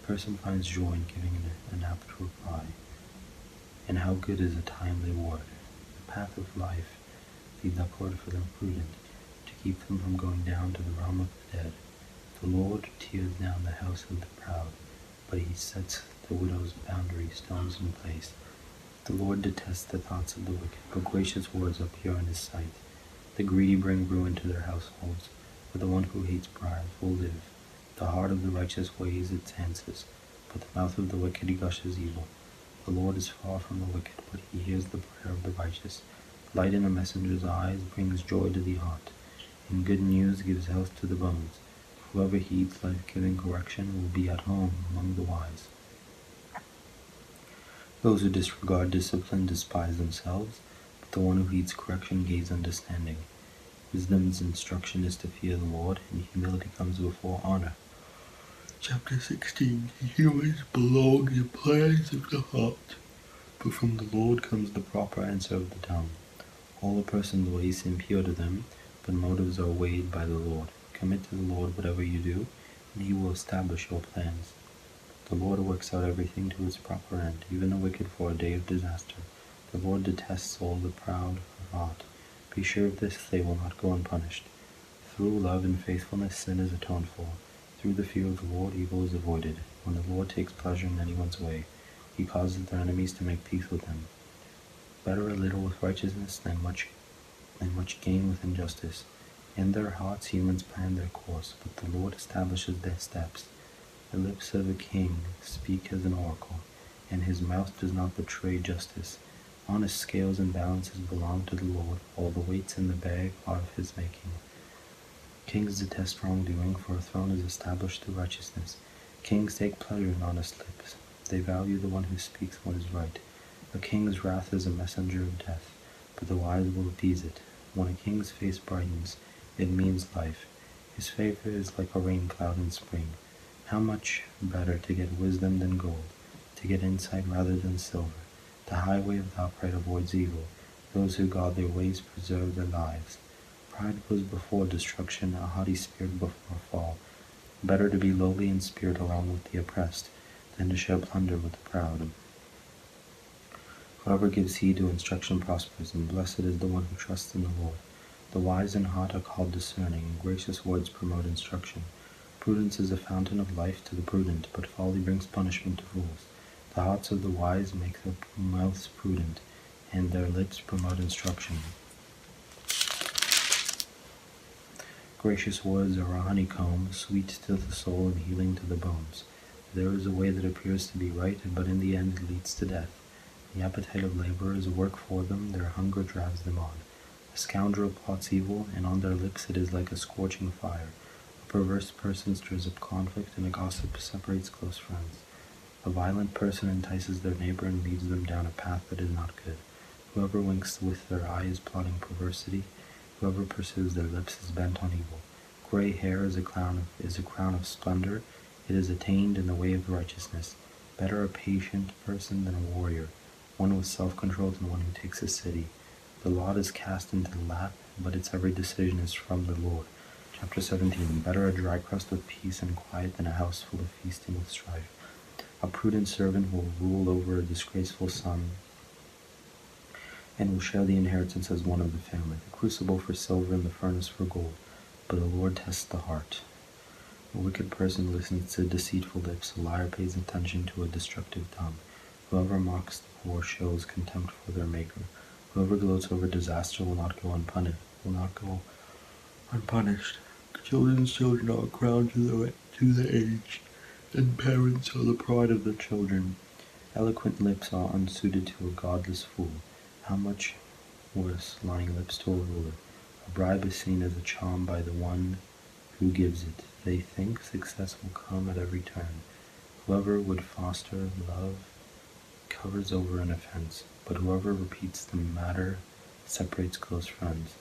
A person finds joy in giving an apt reply, and how good is a timely word. The path of life leads upward for the prudent, to keep them from going down to the realm of the dead. The Lord tears down the house of the proud, but he sets the widow's boundary stones in place. The Lord detests the thoughts of the wicked, but gracious words are pure in his sight. The greedy bring ruin to their households, but the one who hates bribes will live. The heart of the righteous weighs its answers, but the mouth of the wicked gushes evil. The Lord is far from the wicked, but he hears the prayer of the righteous. Light in a messenger's eyes brings joy to the heart, and good news gives health to the bones. Whoever heeds life-giving correction will be at home among the wise. Those who disregard discipline despise themselves, but the one who heeds correction gains understanding. Wisdom's instruction is to fear the Lord, and humility comes before honor. Chapter 16. Humans belong to the plans of the heart, but from the Lord comes the proper answer of the tongue. All a person's ways seem pure to them, but motives are weighed by the Lord. Commit to the Lord whatever you do, and he will establish your plans. The Lord works out everything to its proper end, even the wicked for a day of disaster. The Lord detests all the proud of heart. Be sure of this, they will not go unpunished. Through love and faithfulness sin is atoned for. Through the fear of the Lord evil is avoided. When the Lord takes pleasure in anyone's way, he causes their enemies to make peace with them. Better a little with righteousness than much gain with injustice. In their hearts humans plan their course, but the Lord establishes their steps. The lips of a king speak as an oracle, and his mouth does not betray justice. Honest scales and balances belong to the Lord. All the weights in the bag are of his making. Kings detest wrongdoing, for a throne is established through righteousness. Kings take pleasure in honest lips. They value the one who speaks what is right. A king's wrath is a messenger of death, but the wise will appease it. When a king's face brightens, it means life. His favor is like a rain cloud in spring. How much better to get wisdom than gold, to get insight rather than silver. The highway of the upright avoids evil. Those who guard their ways preserve their lives. Pride goes before destruction, a haughty spirit before a fall. Better to be lowly in spirit along with the oppressed, than to share plunder with the proud. Whoever gives heed to instruction prospers, and blessed is the one who trusts in the Lord. The wise in heart are called discerning, and gracious words promote instruction. Prudence is a fountain of life to the prudent, but folly brings punishment to fools. The hearts of the wise make their mouths prudent, and their lips promote instruction. Gracious words are a honeycomb, sweet to the soul and healing to the bones. There is a way that appears to be right, but in the end it leads to death. The appetite of laborers work for them, their hunger drives them on. A scoundrel plots evil, and on their lips it is like a scorching fire. A perverse person stirs up conflict, and a gossip separates close friends. A violent person entices their neighbor and leads them down a path that is not good. Whoever winks with their eye is plotting perversity. Whoever pursues their lips is bent on evil. Gray hair is a crown of splendor. It is attained in the way of righteousness. Better a patient person than a warrior, one with self-control than one who takes a city. The lot is cast into the lap, but its every decision is from the Lord. Chapter 17. Better a dry crust with peace and quiet than a house full of feasting with strife. A prudent servant will rule over a disgraceful son, and will share the inheritance as one of the family. The crucible for silver and the furnace for gold, but the Lord tests the heart. A wicked person listens to deceitful lips. A liar pays attention to a destructive tongue. Whoever mocks the poor shows contempt for their Maker. Whoever gloats over disaster will not go unpunished. Children's children are a crown to the aged, and parents are the pride of the children. Eloquent lips are unsuited to a godless fool. How much worse lying lips to a ruler. A bribe is seen as a charm by the one who gives it. They think success will come at every turn. Whoever would foster love covers over an offense, but whoever repeats the matter separates close friends.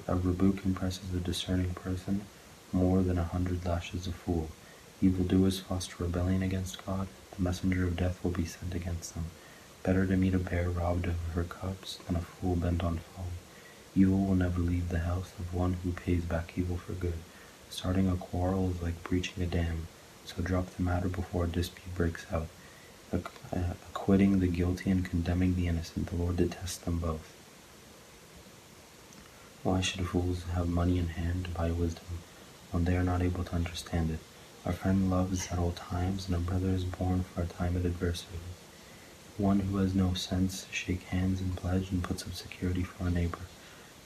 A rebuke impresses a discerning person more than 100 lashes a fool. Evildoers foster rebellion against God. The messenger of death will be sent against them. Better to meet a bear robbed of her cubs than a fool bent on folly. Evil will never leave the house of one who pays back evil for good. Starting a quarrel is like breaching a dam, so drop the matter before a dispute breaks out. Acquitting the guilty and condemning the innocent, the Lord detests them both. Why should fools have money in hand to buy wisdom, when they are not able to understand it? A friend loves at all times, and a brother is born for a time of adversity. One who has no sense shakes hands and pledge and puts up security for a neighbor.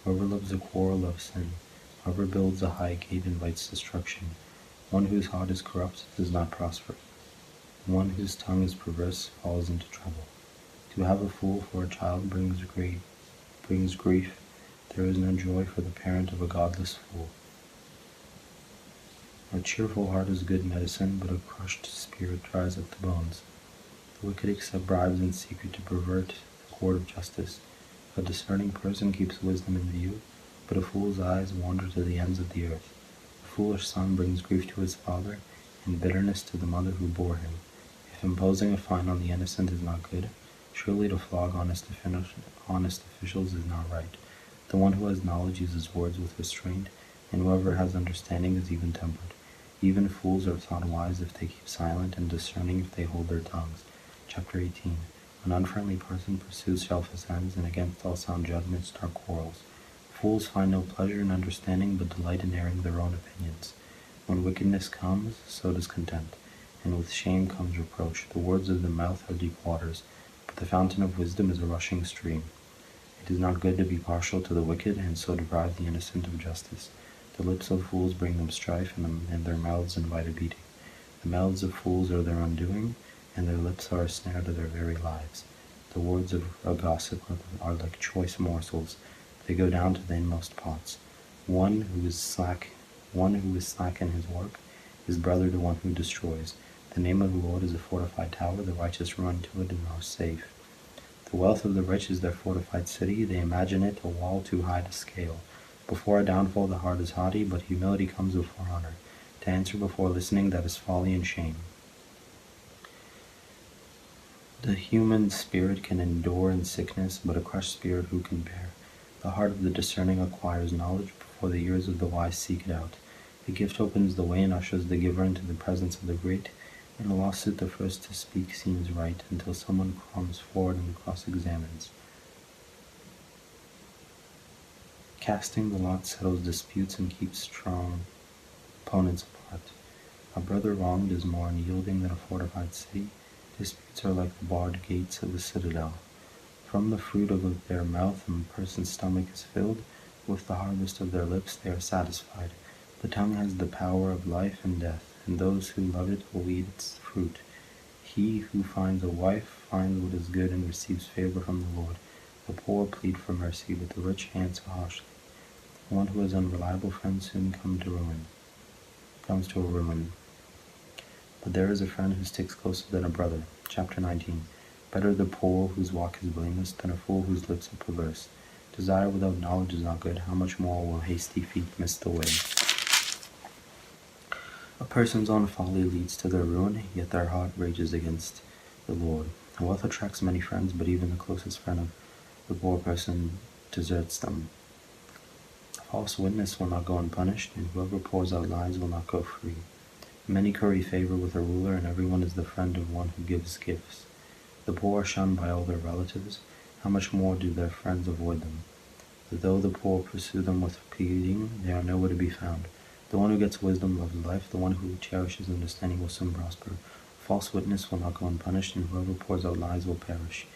Whoever loves a quarrel loves sin. Whoever builds a high gate invites destruction. One whose heart is corrupt does not prosper. One whose tongue is perverse falls into trouble. To have a fool for a child brings grief. There is no joy for the parent of a godless fool. A cheerful heart is good medicine, but a crushed spirit dries up the bones. The wicked accept bribes in secret to pervert the court of justice. A discerning person keeps wisdom in view, but a fool's eyes wander to the ends of the earth. A foolish son brings grief to his father, and bitterness to the mother who bore him. If imposing a fine on the innocent is not good, surely to flog honest officials is not right. The one who has knowledge uses words with restraint, and whoever has understanding is even-tempered. Even fools are thought wise if they keep silent, and discerning if they hold their tongues. Chapter 18. An unfriendly person pursues selfish ends, and against all sound judgments start quarrels. Fools find no pleasure in understanding, but delight in airing their own opinions. When wickedness comes, so does contempt, and with shame comes reproach. The words of the mouth are deep waters, but the fountain of wisdom is a rushing stream. It is not good to be partial to the wicked, and so deprive the innocent of justice. The lips of fools bring them strife, and their mouths invite a beating. The mouths of fools are their undoing, and their lips are a snare to their very lives. The words of a gossip are like choice morsels. They go down to the inmost pots. One who is slack in his work is brother to one who destroys. The name of the Lord is a fortified tower. The righteous run to it and are safe. The wealth of the rich is their fortified city. They imagine it a wall too high to scale. Before a downfall the heart is haughty, but humility comes before honor. To answer before listening, that is folly and shame. The human spirit can endure in sickness, but a crushed spirit who can bear? The heart of the discerning acquires knowledge before the ears of the wise seek it out. The gift opens the way and ushers the giver into the presence of the great. In a lawsuit, the first to speak seems right until someone comes forward and cross-examines. Casting the lot settles disputes and keeps strong opponents apart. A brother wronged is more unyielding than a fortified city. Disputes are like the barred gates of a citadel. From the fruit of their mouth a person's stomach is filled. With the harvest of their lips they are satisfied. The tongue has the power of life and death, and those who love it will eat its fruit. He who finds a wife finds what is good and receives favor from the Lord. The poor plead for mercy, but the rich answer harshly. One who has unreliable friends soon comes to a ruin. But there is a friend who sticks closer than a brother. Chapter 19. Better the poor whose walk is blameless than a fool whose lips are perverse. Desire without knowledge is not good. How much more will hasty feet miss the way? A person's own folly leads to their ruin, yet their heart rages against the Lord. Wealth attracts many friends, but even the closest friend of the poor person deserts them. A false witness will not go unpunished, and whoever pours out lies will not go free. Many curry favor with a ruler, and everyone is the friend of one who gives gifts. The poor are shunned by all their relatives. How much more do their friends avoid them? Though the poor pursue them with pleading, they are nowhere to be found. The one who gets wisdom loves life. The one who cherishes understanding will soon prosper. A false witness will not go unpunished, and whoever pours out lies will perish.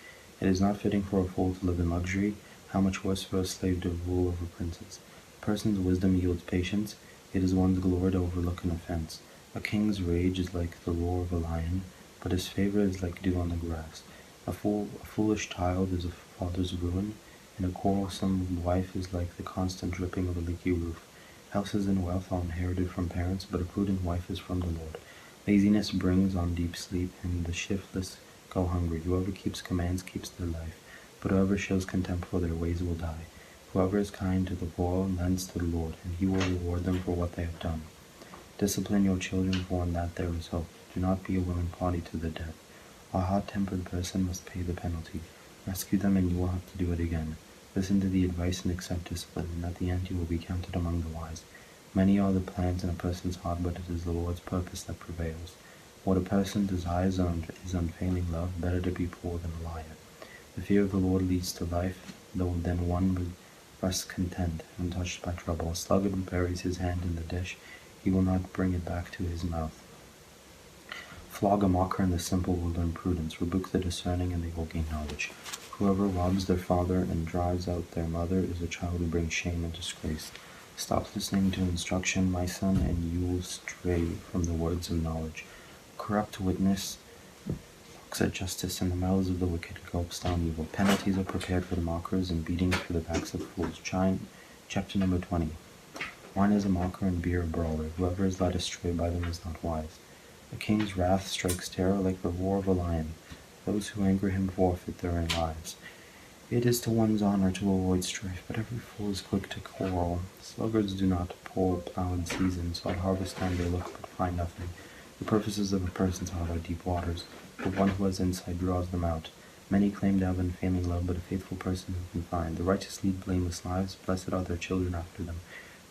It is not fitting for a fool to live in luxury. How much worse for a slave to rule over princes? A person's wisdom yields patience. It is one's glory to overlook an offense. A king's rage is like the roar of a lion, but his favor is like dew on the grass. A foolish child is a father's ruin, and a quarrelsome wife is like the constant dripping of a leaky roof. Houses and wealth are inherited from parents, but a prudent wife is from the Lord. Laziness brings on deep sleep, and the shiftless go hungry. Whoever keeps commands keeps their life, but whoever shows contempt for their ways will die. Whoever is kind to the poor lends to the Lord, and he will reward them for what they have done. Discipline your children, for in that there is hope. Do not be a willing party to the death. A hot-tempered person must pay the penalty. Rescue them and you will have to do it again. Listen to the advice and accept discipline, and at the end you will be counted among the wise. Many are the plans in a person's heart, but it is the Lord's purpose that prevails. What a person desires is unfailing love, better to be poor than a liar. The fear of the Lord leads to life, though then one rests content, untouched by trouble. A sluggard buries his hand in the dish, he will not bring it back to his mouth. Flog a mocker, and the simple will learn prudence. Rebuke the discerning, and they will gain knowledge. Whoever robs their father and drives out their mother is a child who brings shame and disgrace. Stop listening to instruction, my son, and you will stray from the words of knowledge. Corrupt witness looks at justice, and the mouths of the wicked gulps down evil. Penalties are prepared for the mockers, and beatings for the backs of fools. Chapter number 20. Wine is a mocker and beer a brawler. Whoever is led astray by them is not wise. A king's wrath strikes terror like the roar of a lion. Those who anger him forfeit their own lives. It is to one's honor to avoid strife, but every fool is quick to quarrel. Sluggards do not plow in season, so at harvest time they look but find nothing. The purposes of a person's heart are deep waters, but one who has insight draws them out. Many claim to have unfailing love, but a faithful person who can find. The righteous lead blameless lives, blessed are their children after them.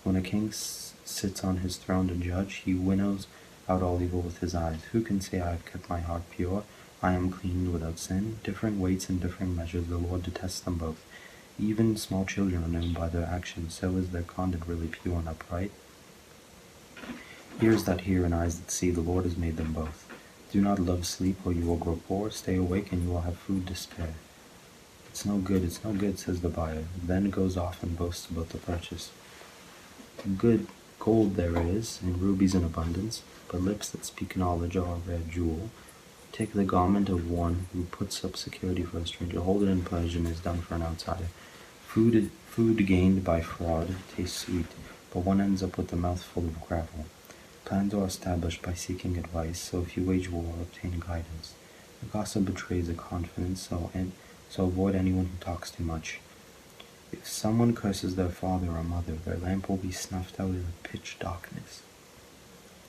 When a king sits on his throne to judge, he winnows out all evil with his eyes. Who can say, I have kept my heart pure? I am clean without sin. Differing weights and differing measures, the Lord detests them both. Even small children are known by their actions, so is their conduct really pure and upright? Ears that hear and eyes that see, the Lord has made them both. Do not love sleep, or you will grow poor. Stay awake, and you will have food to spare. It's no good, says the buyer, then goes off and boasts about the purchase. Good gold there is, and rubies in abundance, but lips that speak knowledge are a rare jewel. Take the garment of one who puts up security for a stranger. Hold it in pledge and is done for an outsider. Food gained by fraud tastes sweet, but one ends up with a mouth full of gravel. Plans are established by seeking advice, so if you wage war, obtain guidance. A gossip betrays a confidence, so avoid anyone who talks too much. If someone curses their father or mother, their lamp will be snuffed out in a pitch darkness.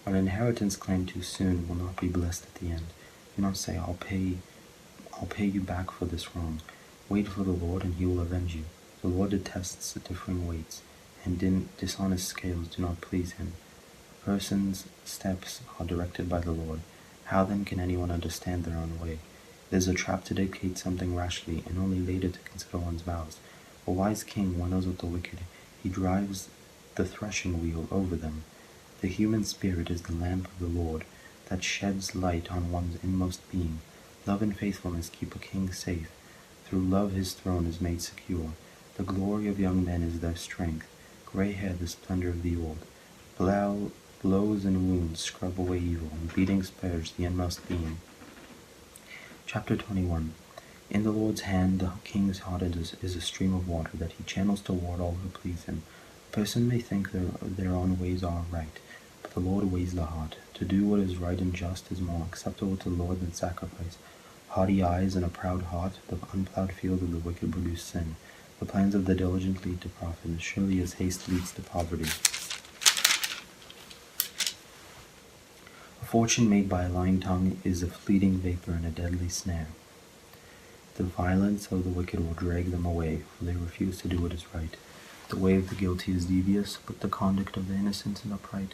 An inheritance claimed too soon will not be blessed at the end. Do not say, I'll pay you back for this wrong. Wait for the Lord, and he will avenge you. The Lord detests differing weights, and dishonest scales do not please him. A person's steps are directed by the Lord. How then can anyone understand their own way? It is a trap to dictate something rashly, and only later to consider one's vows. A wise king winnows out the wicked. He drives the threshing wheel over them. The human spirit is the lamp of the Lord, that sheds light on one's inmost being. Love and faithfulness keep a king safe. Through love his throne is made secure. The glory of young men is their strength. Gray hair the splendor of the old. Blows and wounds scrub away evil, and beating spares the inmost being. Chapter 21. In the Lord's hand the king's heart is a stream of water that he channels toward all who please him. A person may think their own ways are right, but the Lord weighs the heart. To do what is right and just is more acceptable to the Lord than sacrifice. Haughty eyes and a proud heart, the unplowed field of the wicked produce sin. The plans of the diligent lead to profit, as surely as haste leads to poverty. A fortune made by a lying tongue is a fleeting vapor and a deadly snare. The violence of the wicked will drag them away, for they refuse to do what is right. The way of the guilty is devious, but the conduct of the innocent is upright.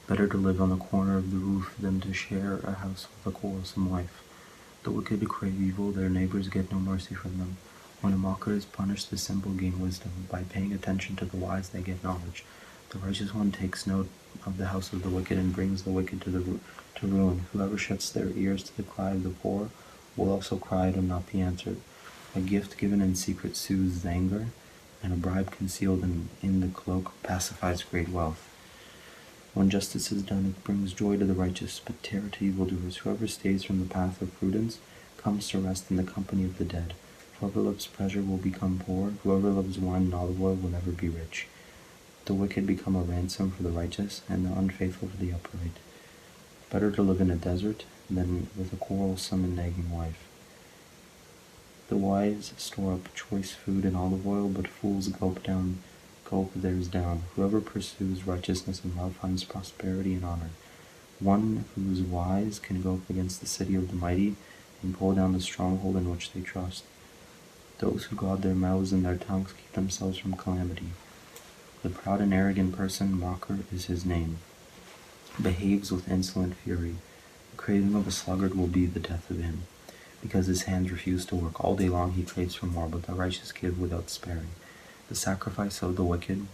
Better to live on the corner of the roof than to share a house with a quarrelsome wife. The wicked crave evil, their neighbors get no mercy from them. When a mocker is punished, the simple gain wisdom. By paying attention to the wise, they get knowledge. The righteous one takes note of the house of the wicked and brings the wicked to ruin. Whoever shuts their ears to the cry of the poor will also cry and not be answered. A gift given in secret soothes anger, and a bribe concealed in the cloak pacifies great wealth. When justice is done, it brings joy to the righteous, but terror to evildoers. Whoever stays from the path of prudence comes to rest in the company of the dead. Whoever loves pleasure will become poor. Whoever loves wine and olive oil will never be rich. The wicked become a ransom for the righteous, and the unfaithful for the upright. Better to live in a desert than with a quarrelsome and nagging wife. The wise store up choice food and olive oil, but fools gulp theirs down. Whoever pursues righteousness and love finds prosperity and honor. One who is wise can go up against the city of the mighty and pull down the stronghold in which they trust. Those who guard their mouths and their tongues keep themselves from calamity. The proud and arrogant person, mocker is his name, behaves with insolent fury. The craving of a sluggard will be the death of him. Because his hands refuse to work, all day long he craves for more, but the righteous give without sparing. The sacrifice of the wicked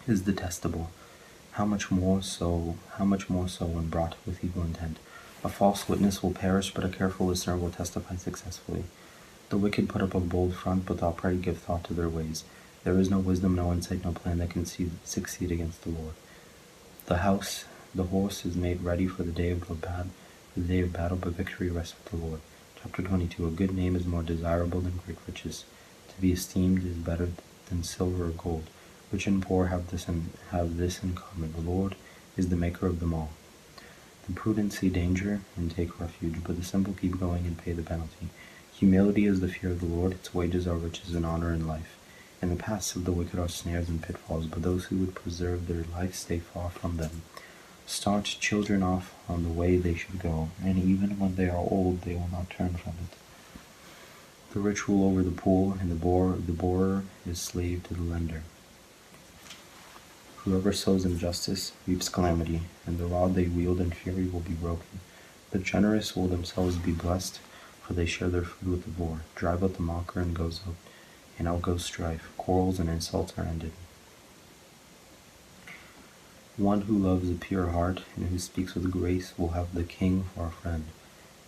is detestable. How much more so when brought with evil intent. A false witness will perish, but a careful listener will testify successfully. The wicked put up a bold front, but the upright give thought to their ways. There is no wisdom, no insight, no plan that can succeed against the Lord. The horse is made ready for the day of battle, but victory rests with the Lord. Chapter 22. A good name is more desirable than great riches. To be esteemed is better than silver or gold. Rich and poor have this in common. The Lord is the maker of them all. The prudent see danger and take refuge, but the simple keep going and pay the penalty. Humility is the fear of the Lord. Its wages are riches and honor and life. In the paths of the wicked are snares and pitfalls, but those who would preserve their life stay far from them. Start children off on the way they should go, and even when they are old they will not turn from it. The rich rule over the poor, and the borrower is slave to the lender. Whoever sows injustice reaps calamity, and the rod they wield in fury will be broken. The generous will themselves be blessed, for they share their food with the poor. Drive out the mocker and out goes strife. Quarrels and insults are ended. One who loves a pure heart and who speaks with grace will have the king for a friend.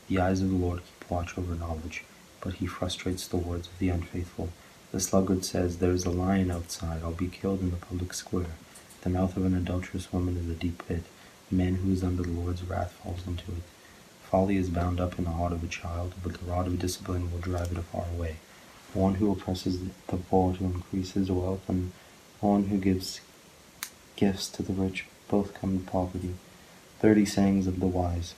The eyes of the Lord keep watch over knowledge, but he frustrates the words of the unfaithful. The sluggard says, "There is a lion outside, I'll be killed in the public square." The mouth of an adulterous woman is a deep pit. The man who is under the Lord's wrath falls into it. Folly is bound up in the heart of a child, but the rod of discipline will drive it far away. One who oppresses the poor to increase his wealth, and one who gives gifts to the rich, both come to poverty. 30 sayings of the wise.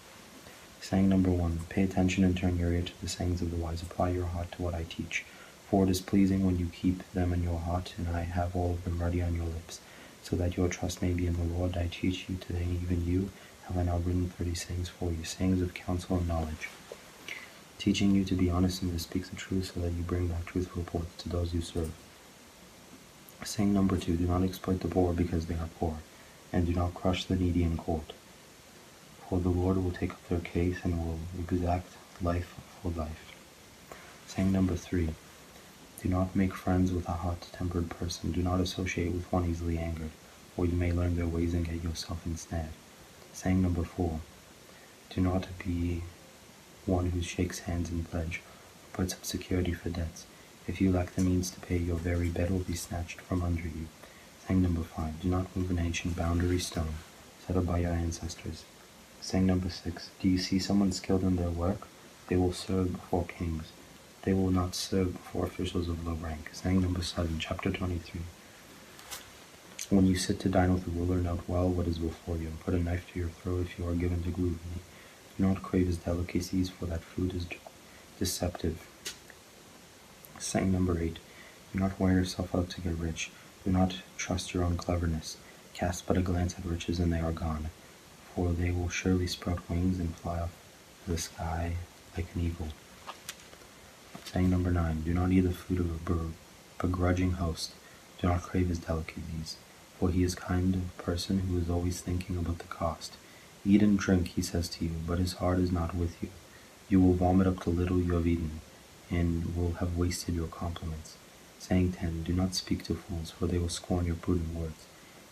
Saying number 1. Pay attention and turn your ear to the sayings of the wise. Apply your heart to what I teach. For it is pleasing when you keep them in your heart, and I have all of them ready on your lips. so that your trust may be in the Lord. I teach you today, even you, have I now written 30 sayings for you, sayings of counsel and knowledge, teaching you to be honest and to speak the truth, so that you bring back truthful reports to those you serve. Saying number 2, do not exploit the poor because they are poor, and do not crush the needy in court. For the Lord will take up their case and will exact life for life. Saying number 3, do not make friends with a hot-tempered person. Do not associate with one easily angered, or you may learn their ways and get yourself ensnared. Saying number 4, do not be one who shakes hands in pledge, or puts up security for debts. If you lack the means to pay, your very bed will be snatched from under you. Saying number 5, do not move an ancient boundary stone set up by your ancestors. Saying number 6, do you see someone skilled in their work? They will serve before kings. They will not serve before officials of low rank. Saying number 7, chapter 23. When you sit to dine with a ruler, note well what is before you, and put a knife to your throat if you are given to gluttony. Do not crave his delicacies, for that food is deceptive. Saying number 8, do not wear yourself out to get rich. Do not trust your own cleverness. Cast but a glance at riches, and they are gone, for they will surely sprout wings and fly off to the sky like an eagle. Saying number 9, do not eat the food of a begrudging host. Do not crave his delicacies, for he is kind of a person who is always thinking about the cost. Eat and drink, he says to you, but his heart is not with you. You will vomit up the little you have eaten, and will have wasted your compliments. Saying 10, do not speak to fools, for they will scorn your prudent words.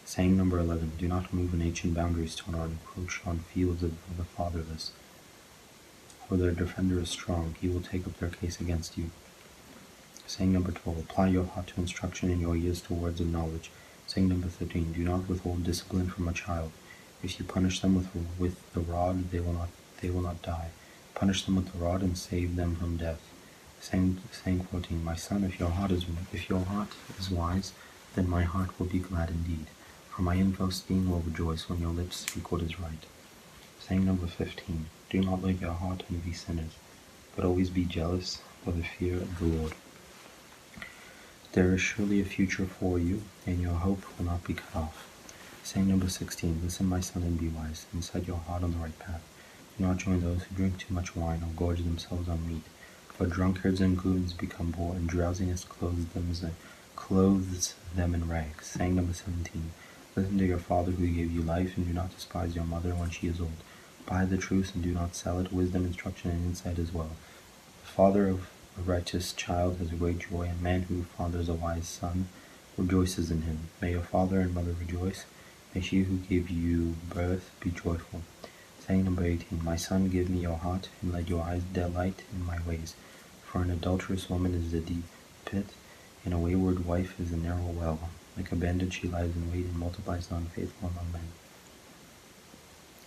Saying number 11, do not move an ancient boundary stone or encroach on fields of the fatherless. For their defender is strong, he will take up their case against you. Saying number 12, apply your heart to instruction and your ears to words of knowledge. Saying number 13, do not withhold discipline from a child. If you punish them with the rod, they will not die. Punish them with the rod and save them from death. Saying 14, my son, if your heart is wise, then my heart will be glad indeed. For my inmost being will rejoice when your lips speak what is right. Saying number 15, do not let your heart envy sinners, but always be jealous for the fear of the Lord. There is surely a future for you, and your hope will not be cut off. Saying number 16, listen, my son, and be wise, and set your heart on the right path. Do not join those who drink too much wine or gorge themselves on meat, for drunkards and gluttons become poor, and drowsiness clothes them in rags. Saying number 17, listen to your father who gave you life, and do not despise your mother when she is old. Buy the truth and do not sell it, wisdom, instruction, and insight as well. The father of a righteous child has a great joy, and man who fathers a wise son rejoices in him. May your father and mother rejoice. May she who gave you birth be joyful. Saying number 18, my son, give me your heart, and let your eyes delight in my ways. For an adulterous woman is a deep pit, and a wayward wife is a narrow well. Like a bandit she lies in wait and multiplies the unfaithful among men.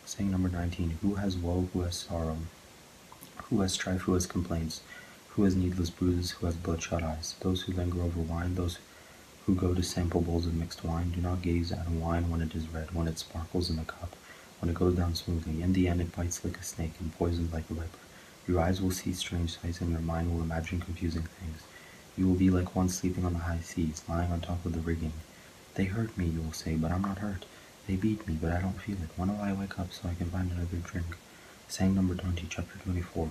Saying number 19, who has woe, who has sorrow, who has strife, who has complaints, who has needless bruises, who has bloodshot eyes? Those who linger over wine, those who go to sample bowls of mixed wine. Do not gaze at wine when it is red, when it sparkles in the cup, when it goes down smoothly. In the end it bites like a snake and poisons like a viper. Your eyes will see strange sights, and your mind will imagine confusing things. You will be like one sleeping on the high seas, lying on top of the rigging. They hurt me, you will say, but I'm not hurt. They beat me, but I don't feel it. When will I wake up so I can find another drink? Saying number 20, chapter 24.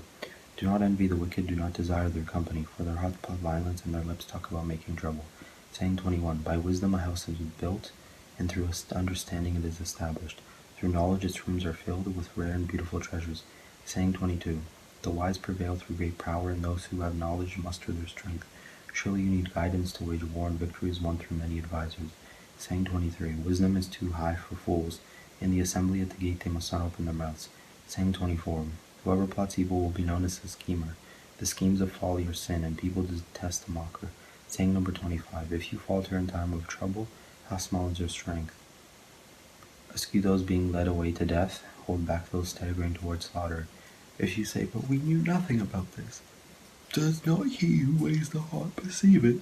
Do not envy the wicked, do not desire their company, for their hearts plot violence, and their lips talk about making trouble. Saying 21, by wisdom a house is built, and through understanding it is established. Through knowledge its rooms are filled with rare and beautiful treasures. Saying 22, the wise prevail through great power, and those who have knowledge muster their strength. Surely you need guidance to wage war, and victory is won through many advisors. Saying 23, wisdom is too high for fools. In the assembly at the gate they must not open their mouths. Saying 24, whoever plots evil will be known as a schemer. The schemes of folly are sin, and people detest the mocker. Saying number 25, if you falter in time of trouble, how small is your strength? Rescue those being led away to death, hold back those staggering towards slaughter. If you say, but we knew nothing about this, does not he who weighs the heart perceive it?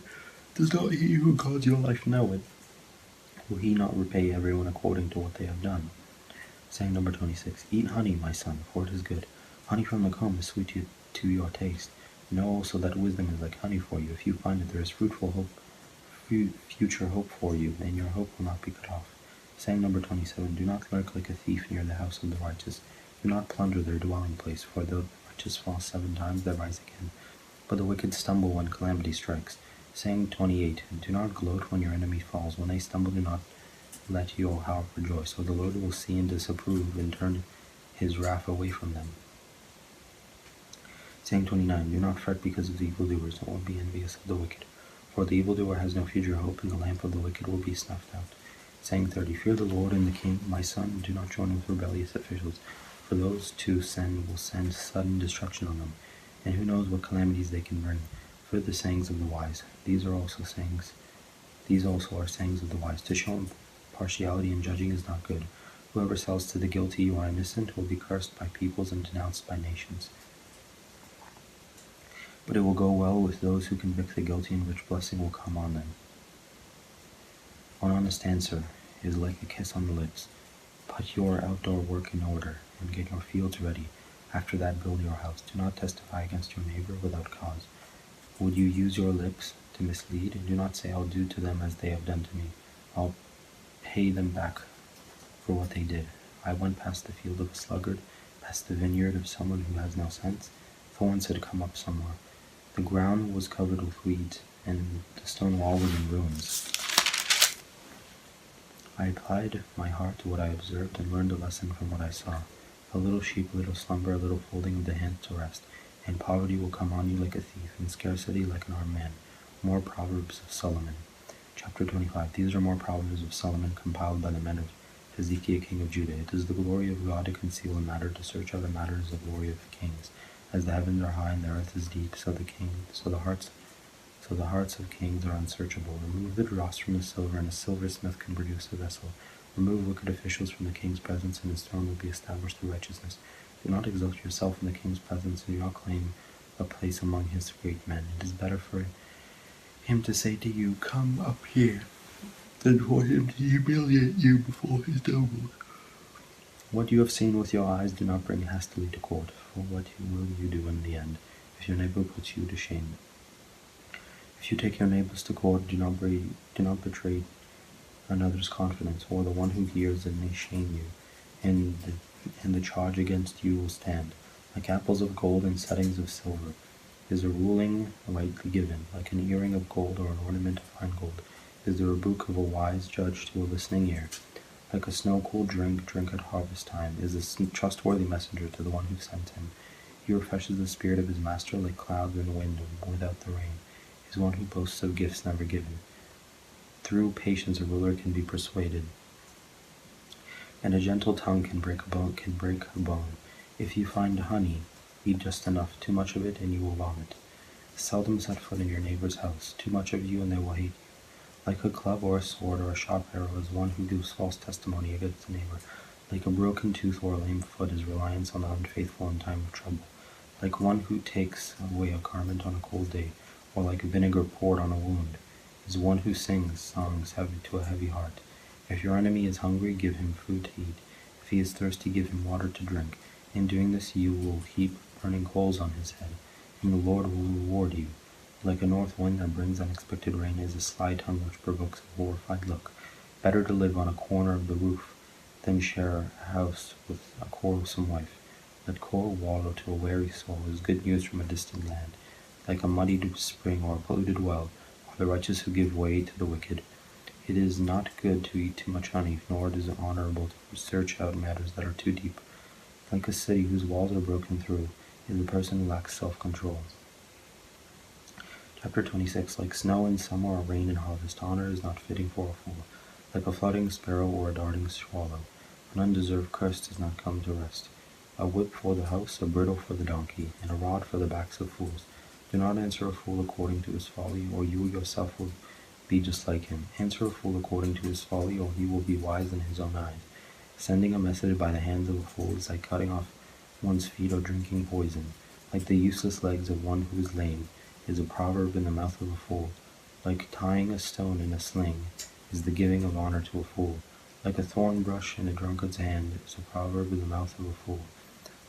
Does not he who guards your life know it? Will he not repay everyone according to what they have done? Saying number 26, eat honey, my son, for it is good. Honey from the comb is sweet to your taste. Know also that wisdom is like honey for you. If you find it, there is fruitful hope future hope for you, and your hope will not be cut off. Saying number 27, do not lurk like a thief near the house of the righteous. Do not plunder their dwelling place, for though the righteous fall 7 times, they rise again. But the wicked stumble when calamity strikes. Saying 28, do not gloat when your enemy falls. When they stumble, do not let your heart rejoice, for the Lord will see and disapprove and turn his wrath away from them. Saying 29, do not fret because of the evildoers, nor be envious of the wicked. For the evildoer has no future hope, and the lamp of the wicked will be snuffed out. Saying 30, fear the Lord and the king, my son, and do not join with rebellious officials, for those two will send sudden destruction on them, and who knows what calamities they can bring. For the sayings of the wise, these also are sayings of the wise. To show partiality in judging is not good. Whoever sells to the guilty you are innocent will be cursed by peoples and denounced by nations. But it will go well with those who convict the guilty, and rich blessing will come on them. An honest answer is like a kiss on the lips. Put your outdoor work in order, and get your fields ready. After that, build your house. Do not testify against your neighbor without cause. Would you use your lips to mislead? And do not say, I'll do to them as they have done to me. I'll pay them back for what they did. I went past the field of a sluggard, past the vineyard of someone who has no sense. Thorns had come up somewhere. The ground was covered with weeds, and the stone wall was in ruins. I applied my heart to what I observed, and learned a lesson from what I saw. A little sheep, a little slumber, a little folding of the hands to rest, and poverty will come on you like a thief, and scarcity like an armed man. More Proverbs of Solomon. Chapter 25. These are more Proverbs of Solomon, compiled by the men of Hezekiah king of Judah. It is the glory of God to conceal a matter, to search out a matter is the glory of kings. As the heavens are high and the earth is deep, so the hearts of kings are unsearchable. Remove the dross from the silver, and a silversmith can produce a vessel. Remove wicked officials from the king's presence, and his throne will be established through righteousness. Do not exalt yourself in the king's presence, and do not claim a place among his great men. It is better for him to say to you, come up here, than for him to humiliate you before his nobles. What you have seen with your eyes do not bring hastily to court, for what will you do in the end, if your neighbor puts you to shame? If you take your neighbors to court, do not betray another's confidence, or the one who hears it may shame you, and the charge against you will stand. Like apples of gold and settings of silver is a ruling rightly given, like an earring of gold or an ornament of fine gold is the rebuke of a wise judge to a listening ear. Like a snow-cooled drink at harvest time is a trustworthy messenger to the one who sent him. He refreshes the spirit of his master like clouds and wind without the rain. He is one who boasts of gifts never given. Through patience a ruler can be persuaded, and a gentle tongue can break a bone. If you find honey, eat just enough. Too much of it, and you will vomit. Seldom set foot in your neighbor's house. Too much of you, and they will hate you. Like a club or a sword or a sharp arrow is one who gives false testimony against a neighbor. Like a broken tooth or a lame foot is reliance on the unfaithful in time of trouble. Like one who takes away a garment on a cold day, or like vinegar poured on a wound, is one who sings songs heavy to a heavy heart. If your enemy is hungry, give him food to eat. If he is thirsty, give him water to drink. In doing this, you will heap burning coals on his head, and the Lord will reward you. Like a north wind that brings unexpected rain is a sly tongue which provokes a horrified look. Better to live on a corner of the roof than share a house with a quarrelsome wife. Let coal wallow to a weary soul is good news from a distant land. Like a muddied spring or a polluted well are the righteous who give way to the wicked. It is not good to eat too much honey, nor is it honorable to search out matters that are too deep. Like a city whose walls are broken through is the person who lacks self-control. Chapter 26. Like snow in summer or rain in harvest, honor is not fitting for a fool. Like a fluttering sparrow or a darting swallow, an undeserved curse does not come to rest. A whip for the house, a bridle for the donkey, and a rod for the backs of fools. Do not answer a fool according to his folly, or you yourself will be just like him. Answer a fool according to his folly, or he will be wise in his own eyes. Sending a message by the hands of a fool is like cutting off one's feet or drinking poison. Like the useless legs of one who is lame is a proverb in the mouth of a fool. Like tying a stone in a sling is the giving of honor to a fool. Like a thorn brush in a drunkard's hand is a proverb in the mouth of a fool.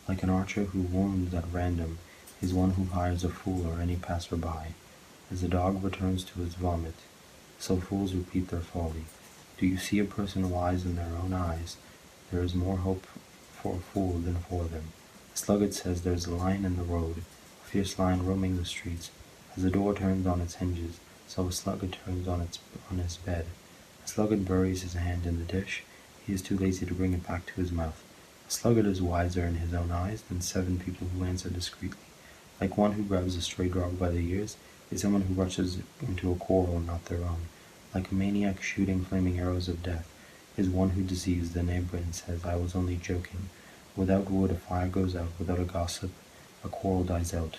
Like an archer who wounds at random is one who hires a fool or any passer-by. As a dog returns to his vomit, so fools repeat their folly. Do you see a person wise in their own eyes? There is more hope for a fool than for them. A sluggard says, there is a lion in the road, a fierce lion roaming the streets. As a door turns on its hinges, so a sluggard turns on his bed. A sluggard buries his hand in the dish, he is too lazy to bring it back to his mouth. A sluggard is wiser in his own eyes than 7 people who answer discreetly. Like one who grabs a stray dog by the ears is someone who rushes into a quarrel not their own. Like a maniac shooting flaming arrows of death is one who deceives the neighbor and says, I was only joking. Without wood a fire goes out, without a gossip a quarrel dies out.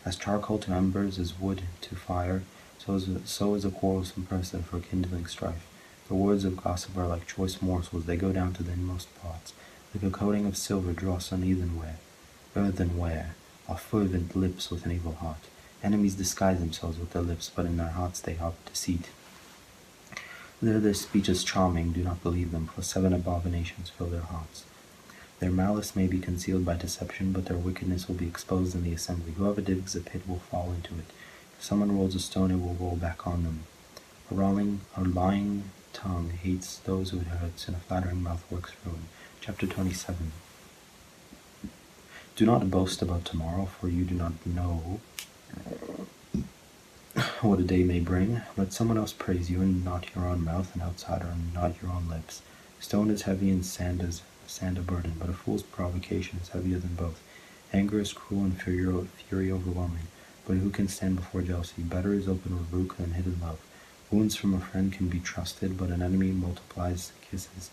As charcoal to embers is wood to fire, so is a quarrelsome person for kindling strife. The words of gossip are like choice morsels, they go down to the inmost pots. Like a coating of silver dross on earthenware, are fervent lips with an evil heart. Enemies disguise themselves with their lips, but in their hearts they harbor deceit. Though their speech is charming, do not believe them, for 7 abominations fill their hearts. Their malice may be concealed by deception, but their wickedness will be exposed in the assembly. Whoever digs a pit will fall into it. If someone rolls a stone, it will roll back on them. A lying tongue hates those who it hurts, and a flattering mouth works ruin. Chapter 27. Do not boast about tomorrow, for you do not know what a day may bring. Let someone else praise you, and not your own mouth, and outsider, and not your own lips. Stone is heavy, and sand a burden, but a fool's provocation is heavier than both. Anger is cruel, and fury overwhelming, but who can stand before jealousy? Better is open rebuke than hidden love. Wounds from a friend can be trusted, but an enemy multiplies kisses.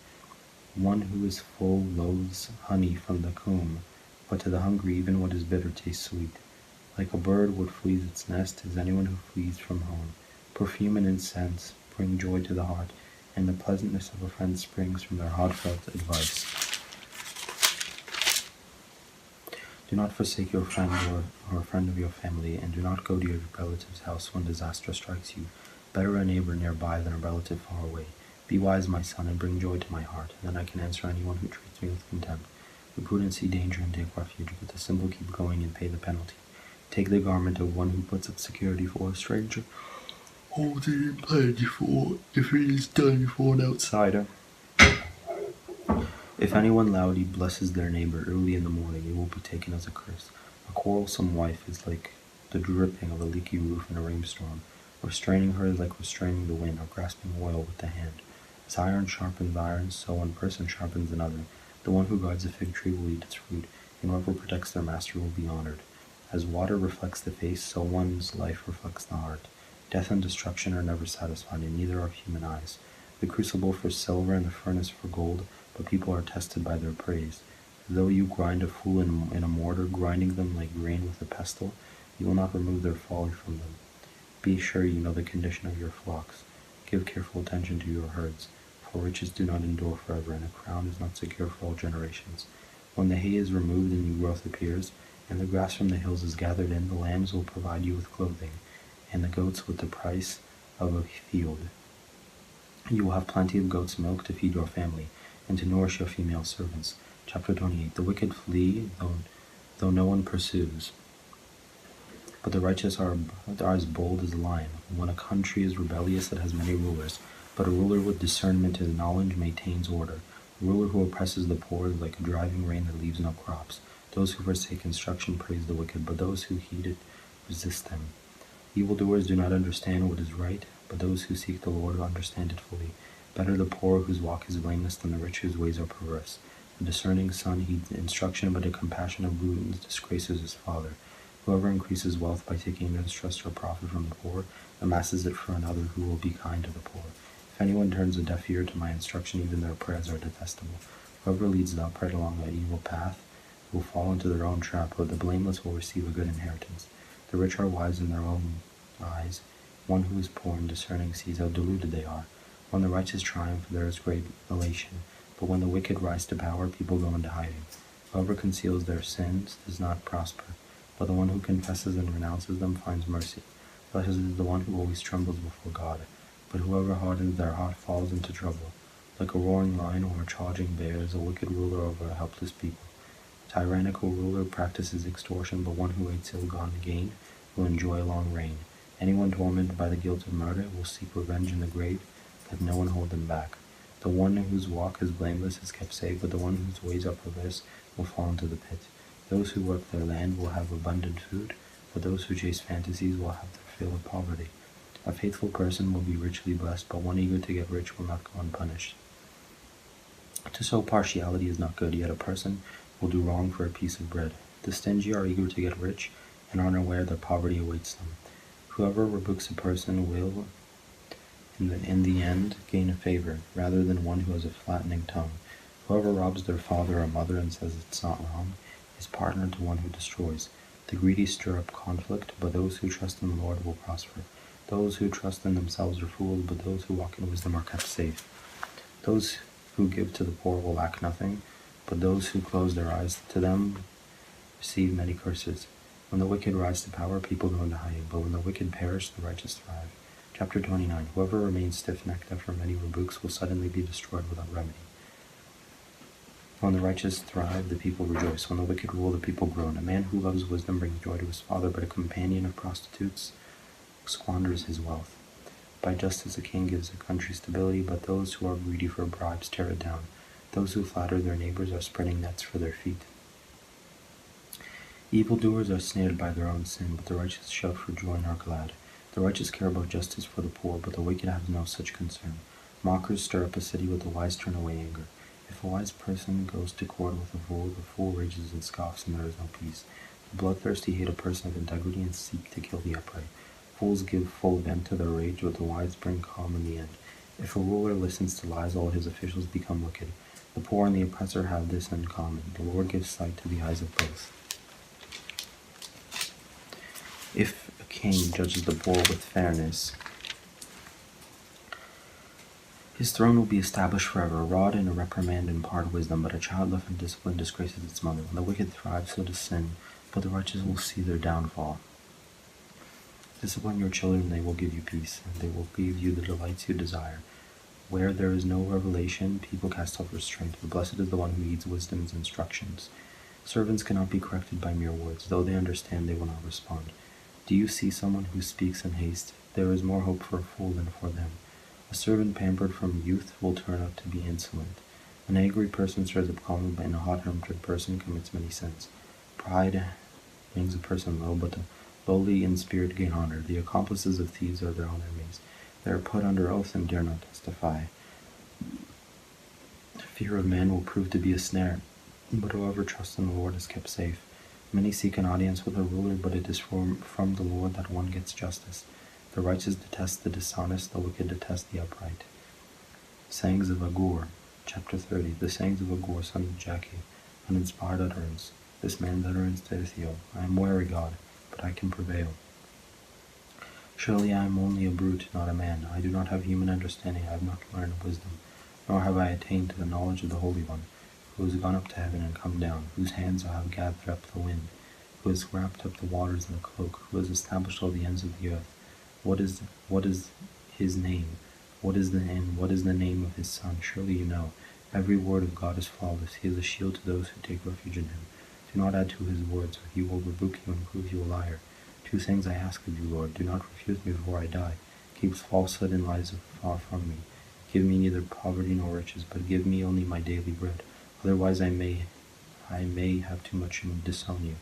One who is full loathes honey from the comb, but to the hungry even what is bitter tastes sweet. Like a bird what flees its nest is anyone who flees from home. Perfume and incense bring joy to the heart, and the pleasantness of a friend springs from their heartfelt advice. Do not forsake your friend or a friend of your family, and do not go to your relative's house when disaster strikes you. Better a neighbor nearby than a relative far away. Be wise, my son, and bring joy to my heart, and then I can answer anyone who treats me with contempt. The prudent see danger and take refuge, but the simple keep going and pay the penalty. Take the garment of one who puts up security for a stranger. Hold it in pledge if it is done for an outsider. If anyone loudly blesses their neighbor early in the morning, it will be taken as a curse. A quarrelsome wife is like the dripping of a leaky roof in a rainstorm. Restraining her is like restraining the wind, or grasping oil with the hand. As iron sharpens iron, so one person sharpens another. The one who guards a fig tree will eat its fruit, and whoever protects their master will be honored. As water reflects the face, so one's life reflects the heart. Death and destruction are never satisfied, and neither are human eyes. The crucible for silver and the furnace for gold, but people are tested by their praise. Though you grind a fool in a mortar, grinding them like grain with a pestle, you will not remove their folly from them. Be sure you know the condition of your flocks. Give careful attention to your herds, for riches do not endure forever, and a crown is not secure for all generations. When the hay is removed and new growth appears, and the grass from the hills is gathered in, the lambs will provide you with clothing, and the goats with the price of a field. You will have plenty of goat's milk to feed your family, and to nourish your female servants. Chapter 28. The wicked flee, though no one pursues, but the righteous are as bold as a lion. When a country is rebellious, it has many rulers, but a ruler with discernment and knowledge maintains order. A ruler who oppresses the poor is like a driving rain that leaves no crops. Those who forsake instruction praise the wicked, but those who heed it resist them. Evildoers do not understand what is right, but those who seek the Lord understand it fully. Better the poor whose walk is blameless than the rich whose ways are perverse. A discerning son heeds instruction, but a compassionate glutton disgraces his father. Whoever increases wealth by taking mistrust or profit from the poor amasses it for another who will be kind to the poor. If anyone turns a deaf ear to my instruction, even their prayers are detestable. Whoever leads the upright along an evil path will fall into their own trap, but the blameless will receive a good inheritance. The rich are wise in their own eyes. One who is poor and discerning sees how deluded they are. When the righteous triumph, there is great elation, but when the wicked rise to power, people go into hiding. Whoever conceals their sins does not prosper, but the one who confesses and renounces them finds mercy. Blessed is the one who always trembles before God, but whoever hardens their heart falls into trouble. Like a roaring lion or a charging bear is a wicked ruler over a helpless people. A tyrannical ruler practices extortion, but one who hates ill-gotten gain will enjoy a long reign. Anyone tormented by the guilt of murder will seek revenge in the grave. Let no one hold them back. The one whose walk is blameless is kept safe, but the one whose ways are perverse will fall into the pit. Those who work their land will have abundant food, but those who chase fantasies will have their fill of poverty. A faithful person will be richly blessed, but one eager to get rich will not go unpunished. To sow partiality is not good, yet a person will do wrong for a piece of bread. The stingy are eager to get rich and are unaware that poverty awaits them. Whoever rebukes a person will, in the end, gain a favor, rather than one who has a flattening tongue. Whoever robs their father or mother and says it's not wrong is partner to one who destroys. The greedy stir up conflict, but those who trust in the Lord will prosper. Those who trust in themselves are fools, but those who walk in wisdom are kept safe. Those who give to the poor will lack nothing, but those who close their eyes to them receive many curses. When the wicked rise to power, people go into hiding, but when the wicked perish, the righteous thrive. Chapter 29. Whoever remains stiff-necked after many rebukes will suddenly be destroyed without remedy. When the righteous thrive, the people rejoice. When the wicked rule, the people groan. A man who loves wisdom brings joy to his father, but a companion of prostitutes squanders his wealth. By justice a king gives a country stability, but those who are greedy for bribes tear it down. Those who flatter their neighbors are spreading nets for their feet. Evildoers are snared by their own sin, but the righteous shout for joy and are glad. The righteous care about justice for the poor, but the wicked have no such concern. Mockers stir up a city, but the wise turn away anger. If a wise person goes to court with a fool, the fool rages and scoffs, and there is no peace. The bloodthirsty hate a person of integrity and seek to kill the upright. Fools give full vent to their rage, but the wise bring calm in the end. If a ruler listens to lies, all his officials become wicked. The poor and the oppressor have this in common. The Lord gives sight to the eyes of both. If a king judges the poor with fairness, his throne will be established forever. A rod and a reprimand impart wisdom, but a child left undisciplined disgraces its mother. When the wicked thrive, so does sin, but the righteous will see their downfall. Discipline your children, they will give you peace, and they will give you the delights you desire. Where there is no revelation, people cast off restraint, but blessed is the one who heeds wisdom's instructions. Servants cannot be corrected by mere words. Though they understand, they will not respond. Do you see someone who speaks in haste? There is more hope for a fool than for them. A servant pampered from youth will turn out to be insolent. An angry person stirs up calm, but a hot-tempered person commits many sins. Pride brings a person low, but the lowly in spirit gain honor. The accomplices of thieves are their own enemies. They are put under oath and dare not testify. Fear of man will prove to be a snare, but whoever trusts in the Lord is kept safe. Many seek an audience with a ruler, but it is from the Lord that one gets justice. The righteous detest the dishonest, the wicked detest the upright. Sayings of Agur, chapter 30. The sayings of Agur, son of Jackie, an inspired utterance. This man's utterance to Ithiel. I am wary, God, but I can prevail. Surely I am only a brute, not a man. I do not have human understanding. I have not learned wisdom, nor have I attained to the knowledge of the Holy One, who has gone up to heaven and come down, whose hands have gathered up the wind, who has wrapped up the waters in a cloak, who has established all the ends of the earth. What is his name? What is the name of his Son? Surely you know. Every word of God is flawless. He is a shield to those who take refuge in him. Do not add to his words, or he will rebuke you and prove you a liar. 2 things I ask of you, Lord. Do not refuse me before I die. Keep falsehood and lies far from me. Give me neither poverty nor riches, but give me only my daily bread. Otherwise I may have too much and disown you,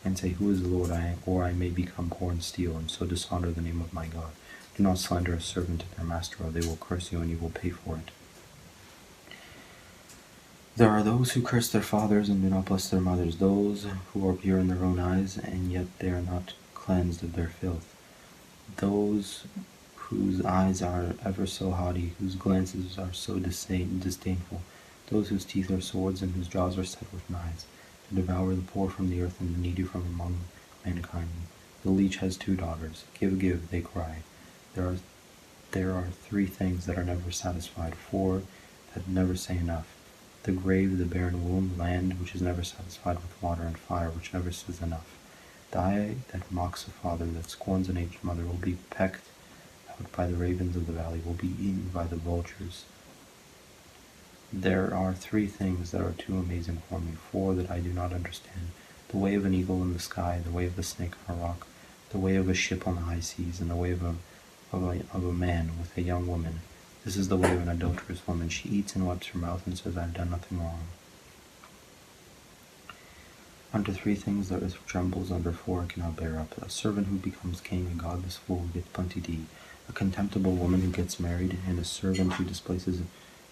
and say, who is the Lord? Or I may become poor and steal, and so dishonor the name of my God. Do not slander a servant to their master, or they will curse you, and you will pay for it. There are those who curse their fathers and do not bless their mothers, those who are pure in their own eyes, and yet they are not cleansed of their filth. Those whose eyes are ever so haughty, whose glances are so disdainful, those whose teeth are swords and whose jaws are set with knives, to devour the poor from the earth and the needy from among mankind. The leech has 2 daughters. Give, give, they cry. There are 3 things that are never satisfied, 4 that never say enough. The grave, the barren womb, land which is never satisfied with water, and fire which never says enough. The eye that mocks a father, that scorns an aged mother, will be pecked out by the ravens of the valley, will be eaten by the vultures. There are 3 things that are too amazing for me, 4 that I do not understand. The way of an eagle in the sky, the way of the snake on a rock, the way of a ship on the high seas, and the way of a man with a young woman. This is the way of an adulterous woman. She eats and wipes her mouth and says, I have done nothing wrong. Unto three things the earth trembles, under four I cannot bear up. A servant who becomes king, a godless fool who gets plenty to eat, a contemptible woman who gets married, and a servant who displaces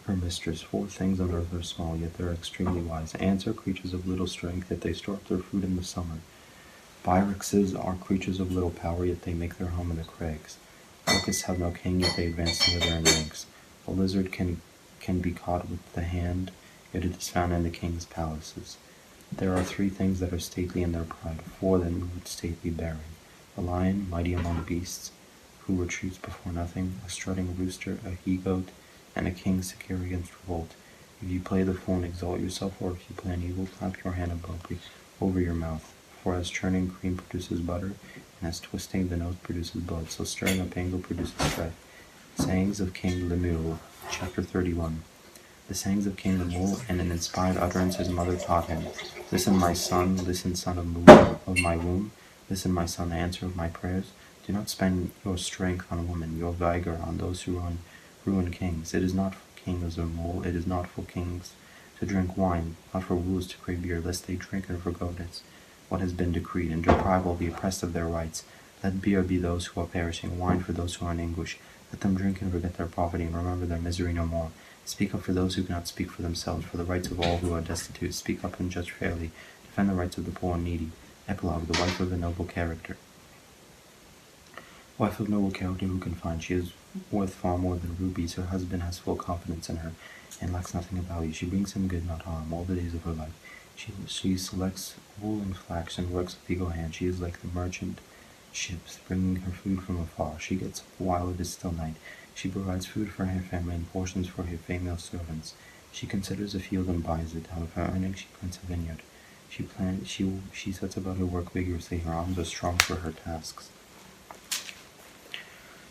her mistress. Four things on earth are small, yet they are extremely wise. Ants are creatures of little strength, yet they store up their food in the summer. Viruxes are creatures of little power, yet they make their home in the crags. Locusts have no king, yet they advance together in ranks. A lizard can be caught with the hand, yet it is found in the king's palaces. There are three things that are stately in their pride, four that move with stately bearing. A lion, mighty among beasts, who retreats before nothing, a strutting rooster, a he-goat, and a king secure against revolt. If you play the fool and exalt yourself, or if you play an evil, clap your hand abruptly over your mouth. For as churning cream produces butter, and as twisting the nose produces blood, so stirring up anger produces strife. Sayings of King Lemuel, chapter 31. The sayings of King Lemuel, and an inspired utterance his mother taught him. Listen, my son, listen, son of my womb. Listen, my son, the answer of my prayers. Do not spend your strength on women, your vigor on those who ruin kings. It is not for kings of Lemuel, it is not for kings to drink wine, not for rulers to crave beer, lest they drink and forget what has been decreed, and deprive all the oppressed of their rights. Let beer be those who are perishing, wine for those who are in anguish. Let them drink and forget their poverty, and remember their misery no more. Speak up for those who cannot speak for themselves, for the rights of all who are destitute. Speak up and judge fairly. Defend the rights of the poor and needy. Epilogue, the wife of a noble character. Wife of noble character who can find? She is worth far more than rubies. Her husband has full confidence in her, and lacks nothing of value. She brings him good, not harm, all the days of her life. She selects wool and flax and works with eagle hand. She is like the merchant ships, bringing her food from afar. She gets up while it is still night. She provides food for her family and portions for her female servants. She considers a field and buys it. Out of her earnings she plants a vineyard. She sets about her work vigorously. Her arms are strong for her tasks.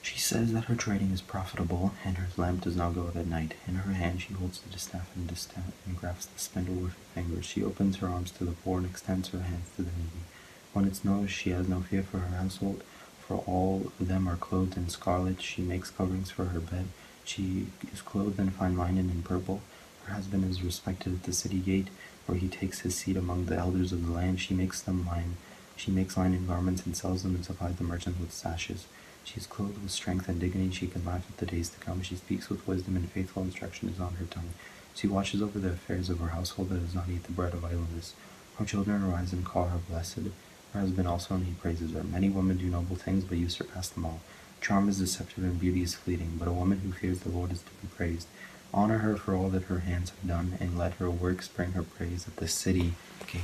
She says that her trading is profitable, and her lamp does not go out at night. In her hand she holds the distaff and grasps the spindle with her fingers. She opens her arms to the poor and extends her hands to the needy. When it snows, she has no fear for her household, for all of them are clothed in scarlet. She makes coverings for her bed. She is clothed in fine linen and purple. Her husband is respected at the city gate, where he takes his seat among the elders of the land. She makes linen garments and sells them, and supplies the merchants with sashes. She is clothed with strength and dignity. She can laugh at the days to come. She speaks with wisdom, and faithful instruction is on her tongue. She watches over the affairs of her household, and does not eat the bread of idleness. Her children arise and call her blessed. Her husband also, and he praises her. Many women do noble things, but you surpass them all. Charm is deceptive, and beauty is fleeting, but a woman who fears the Lord is to be praised. Honor her for all that her hands have done, and let her works bring her praise at the city gate.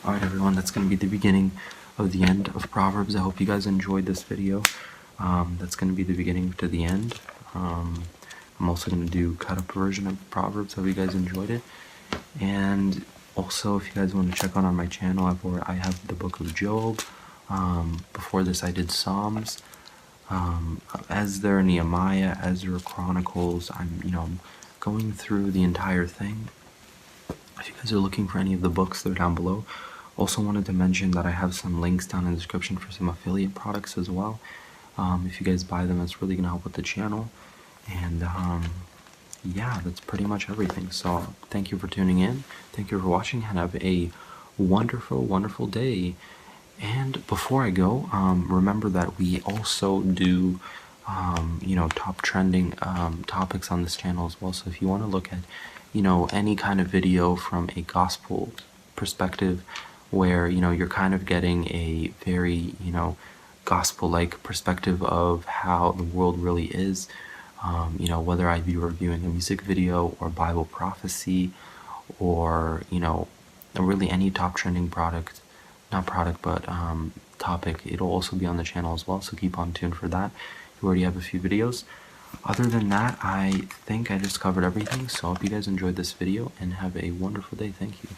Alright everyone, that's going to be the beginning of the end of Proverbs. I hope you guys enjoyed this video. That's going to be the beginning to the end. I'm also going to do cut up version of Proverbs. Hope you guys enjoyed it. And also, if you guys want to check out on my channel, I have the book of Job. Before this, I did Psalms, Ezra, Nehemiah, Ezra, Chronicles. I'm going through the entire thing. If you guys are looking for any of the books, they're down below. Also wanted to mention that I have some links down in the description for some affiliate products as well. If you guys buy them, it's really gonna help with the channel. And yeah, that's pretty much everything. So thank you for tuning in. Thank you for watching, and have a wonderful, wonderful day. And before I go, remember that we also do, top trending topics on this channel as well. So if you want to look at, any kind of video from a gospel perspective, where, you're kind of getting a very, gospel-like perspective of how the world really is, whether I be reviewing a music video or Bible prophecy, or, really any top trending topic, it'll also be on the channel as well, so keep on tuned for that. You already have a few videos. Other than that, I think I just covered everything, so I hope you guys enjoyed this video, and have a wonderful day. Thank you.